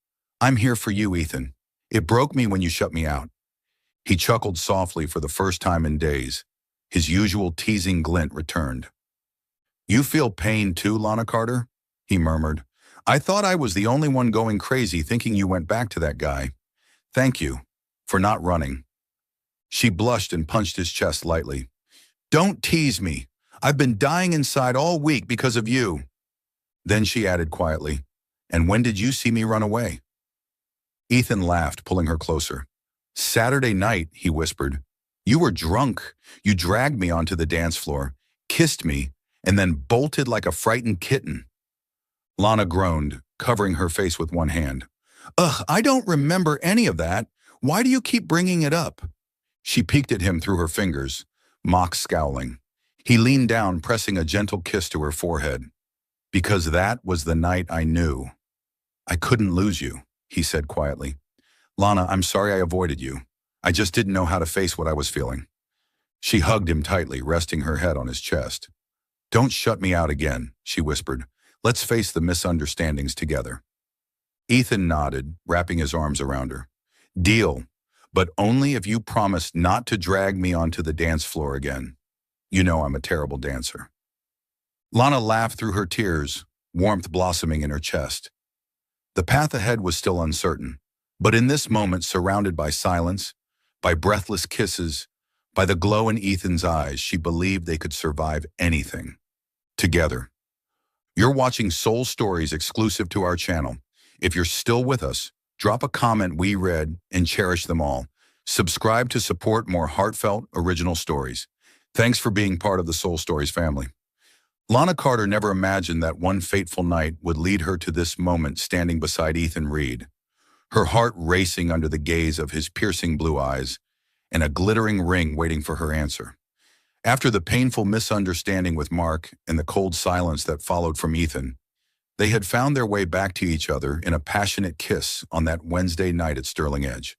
I'm here for you, Ethan. It broke me when you shut me out. He chuckled softly for the first time in days. His usual teasing glint returned. You feel pain too, Lana Carter? He murmured. I thought I was the only one going crazy thinking you went back to that guy. Thank you for not running. She blushed and punched his chest lightly. Don't tease me. I've been dying inside all week because of you. Then she added quietly, and when did you see me run away? Ethan laughed, pulling her closer. Saturday night, he whispered. You were drunk. You dragged me onto the dance floor, kissed me, and then bolted like a frightened kitten. Lana groaned, covering her face with one hand. Ugh, I don't remember any of that. Why do you keep bringing it up? She peeked at him through her fingers, mock scowling. He leaned down, pressing a gentle kiss to her forehead. Because that was the night I knew. I couldn't lose you, he said quietly. Lana, I'm sorry I avoided you. I just didn't know how to face what I was feeling. She hugged him tightly, resting her head on his chest. Don't shut me out again, she whispered. Let's face the misunderstandings together. Ethan nodded, wrapping his arms around her. Deal, but only if you promise not to drag me onto the dance floor again. You know I'm a terrible dancer. Lana laughed through her tears, warmth blossoming in her chest. The path ahead was still uncertain, but in this moment, surrounded by silence, by breathless kisses, by the glow in Ethan's eyes, she believed they could survive anything. Together. You're watching Soul Stories exclusive to our channel. If you're still with us, drop a comment we read and cherish them all. Subscribe to support more heartfelt, original stories. Thanks for being part of the Soul Stories family. Lana Carter never imagined that one fateful night would lead her to this moment standing beside Ethan Reed, her heart racing under the gaze of his piercing blue eyes and a glittering ring waiting for her answer. After the painful misunderstanding with Mark and the cold silence that followed from Ethan, they had found their way back to each other in a passionate kiss on that Wednesday night at Sterling Edge.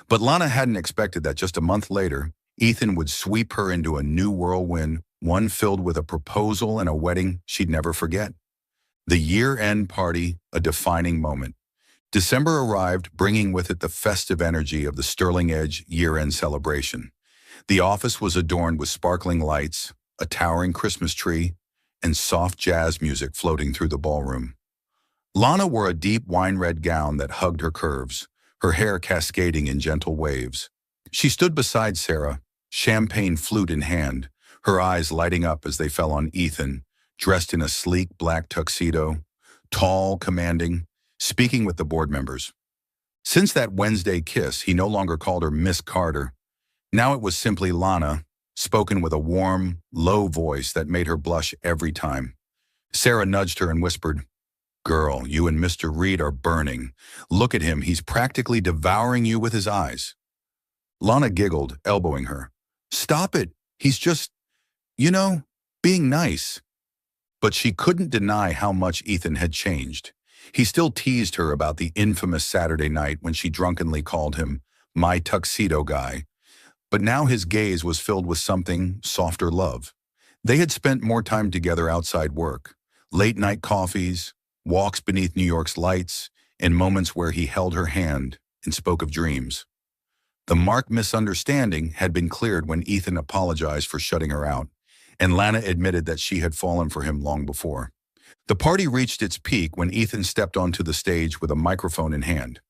But Lana hadn't expected that just a month later, Ethan would sweep her into a new whirlwind, one filled with a proposal and a wedding she'd never forget. The year-end party, a defining moment. December arrived, bringing with it the festive energy of the Sterling Edge year-end celebration. The office was adorned with sparkling lights, a towering Christmas tree, and soft jazz music floating through the ballroom. Lana wore a deep wine-red gown that hugged her curves, her hair cascading in gentle waves. She stood beside Sarah, champagne flute in hand, her eyes lighting up as they fell on Ethan, dressed in a sleek black tuxedo, tall, commanding, speaking with the board members. Since that Wednesday kiss, he no longer called her Miss Carter. Now it was simply Lana, spoken with a warm, low voice that made her blush every time. Sarah nudged her and whispered, Girl, you and Mr. Reed are burning. Look at him, he's practically devouring you with his eyes. Lana giggled, elbowing her. Stop it, he's just, being nice. But she couldn't deny how much Ethan had changed. He still teased her about the infamous Saturday night when she drunkenly called him my tuxedo guy. But now his gaze was filled with something softer love. They had spent more time together outside work, late-night coffees, walks beneath New York's lights, and moments where he held her hand and spoke of dreams. The marked misunderstanding had been cleared when Ethan apologized for shutting her out, and Lana admitted that she had fallen for him long before. The party reached its peak when Ethan stepped onto the stage with a microphone in hand.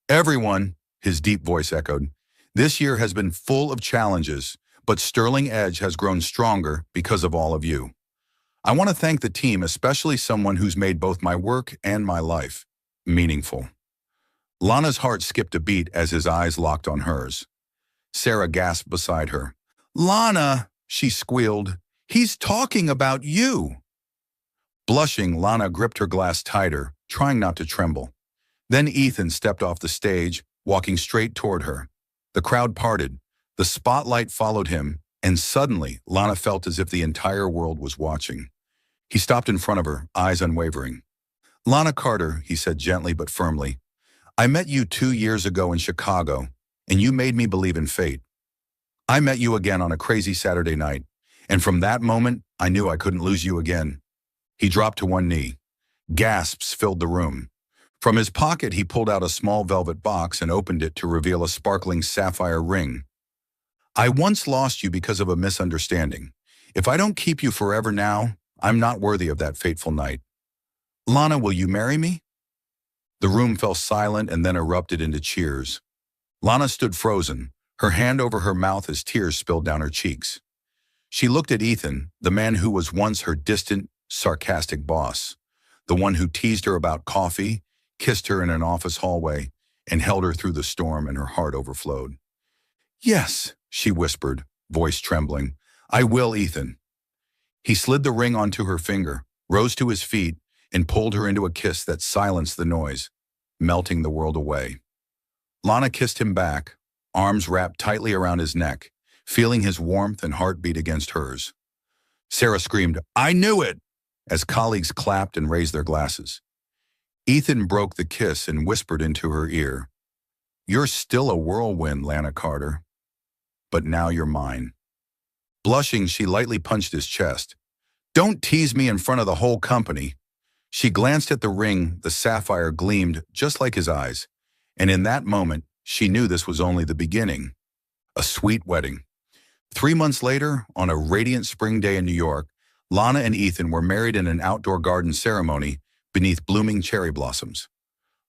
"Everyone," his deep voice echoed, "this year has been full of challenges, but Sterling Edge has grown stronger because of all of you. I want to thank the team, especially someone who's made both my work and my life meaningful." Lana's heart skipped a beat as his eyes locked on hers. Sarah gasped beside her. "Lana," she squealed, "he's talking about you." Blushing, Lana gripped her glass tighter, trying not to tremble. Then Ethan stepped off the stage, walking straight toward her. The crowd parted. The spotlight followed him, and suddenly Lana felt as if the entire world was watching. He stopped in front of her, eyes unwavering. "Lana Carter," he said gently but firmly, "I met you 2 years ago in Chicago, and you made me believe in fate. I met you again on a crazy Saturday night, and from that moment, I knew I couldn't lose you again." He dropped to one knee. Gasps filled the room. From his pocket, he pulled out a small velvet box and opened it to reveal a sparkling sapphire ring. "I once lost you because of a misunderstanding. If I don't keep you forever now, I'm not worthy of that fateful night. Lana, will you marry me?" The room fell silent and then erupted into cheers. Lana stood frozen, her hand over her mouth as tears spilled down her cheeks. She looked at Ethan, the man who was once her distant, sarcastic boss, the one who teased her about coffee, kissed her in an office hallway, and held her through the storm, and her heart overflowed. "Yes," she whispered, voice trembling. "I will, Ethan." He slid the ring onto her finger, rose to his feet, and pulled her into a kiss that silenced the noise, melting the world away. Lana kissed him back, arms wrapped tightly around his neck, feeling his warmth and heartbeat against hers. Sarah screamed, "I knew it!" as colleagues clapped and raised their glasses. Ethan broke the kiss and whispered into her ear, "You're still a whirlwind, Lana Carter, but now you're mine." Blushing, she lightly punched his chest. "Don't tease me in front of the whole company." She glanced at the ring. The sapphire gleamed just like his eyes, and in that moment, she knew this was only the beginning. A sweet wedding. 3 months later, on a radiant spring day in New York, Lana and Ethan were married in an outdoor garden ceremony beneath blooming cherry blossoms.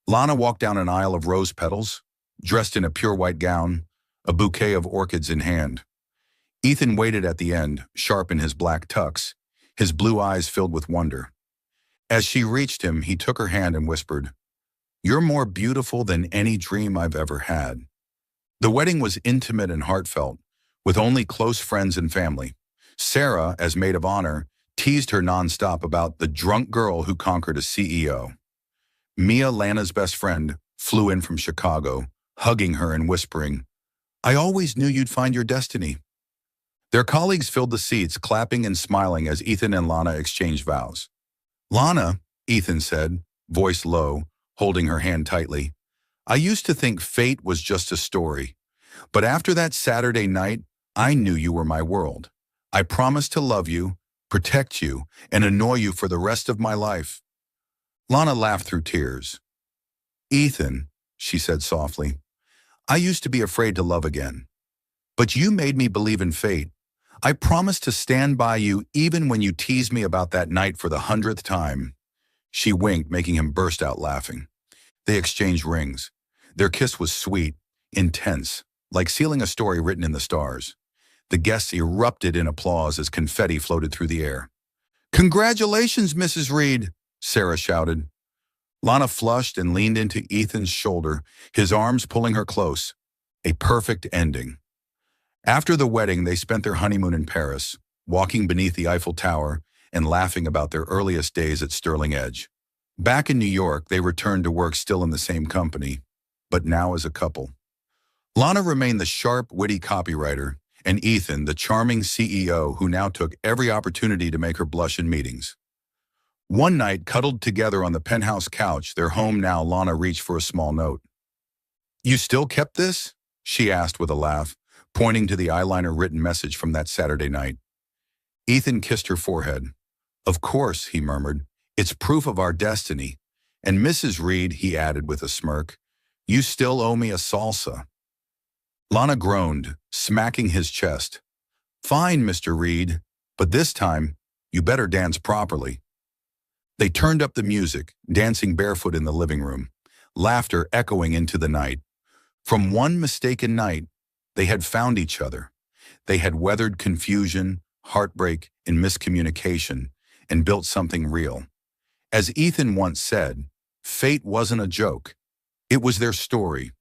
Lana walked down an aisle of rose petals, dressed in a pure white gown, a bouquet of orchids in hand. Ethan waited at the end, sharp in his black tux, his blue eyes filled with wonder. As she reached him, he took her hand and whispered, "You're more beautiful than any dream I've ever had." The wedding was intimate and heartfelt, with only close friends and family. Sarah, as maid of honor, teased her nonstop about the drunk girl who conquered a CEO. Mia, Lana's best friend, flew in from Chicago, hugging her and whispering, "I always knew you'd find your destiny." Their colleagues filled the seats, clapping and smiling as Ethan and Lana exchanged vows. "Lana," Ethan said, voice low, holding her hand tightly, "I used to think fate was just a story. But after that Saturday night, I knew you were my world. I promised to love you, protect you, and annoy you for the rest of my life." Lana laughed through tears. "Ethan," she said softly, "I used to be afraid to love again. But you made me believe in fate. I promised to stand by you even when you teased me about that night for the 100th time." She winked, making him burst out laughing. They exchanged rings. Their kiss was sweet, intense, like sealing a story written in the stars. The guests erupted in applause as confetti floated through the air. "Congratulations, Mrs. Reed," Sarah shouted. Lana flushed and leaned into Ethan's shoulder, his arms pulling her close. A perfect ending. After the wedding, they spent their honeymoon in Paris, walking beneath the Eiffel Tower and laughing about their earliest days at Sterling Edge. Back in New York, they returned to work still in the same company, but now as a couple. Lana remained the sharp, witty copywriter, and Ethan, the charming CEO who now took every opportunity to make her blush in meetings. One night, cuddled together on the penthouse couch, their home now, Lana reached for a small note. "You still kept this?" she asked with a laugh, pointing to the eyeliner-written message from that Saturday night. Ethan kissed her forehead. "Of course," he murmured. "It's proof of our destiny. And Mrs. Reed," he added with a smirk, "you still owe me a salsa." Lana groaned, smacking his chest. "Fine, Mr. Reed, but this time, you better dance properly." They turned up the music, dancing barefoot in the living room, laughter echoing into the night. From one mistaken night, they had found each other. They had weathered confusion, heartbreak, and miscommunication, and built something real. As Ethan once said, fate wasn't a joke. It was their story,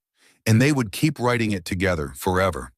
and they would keep writing it together forever.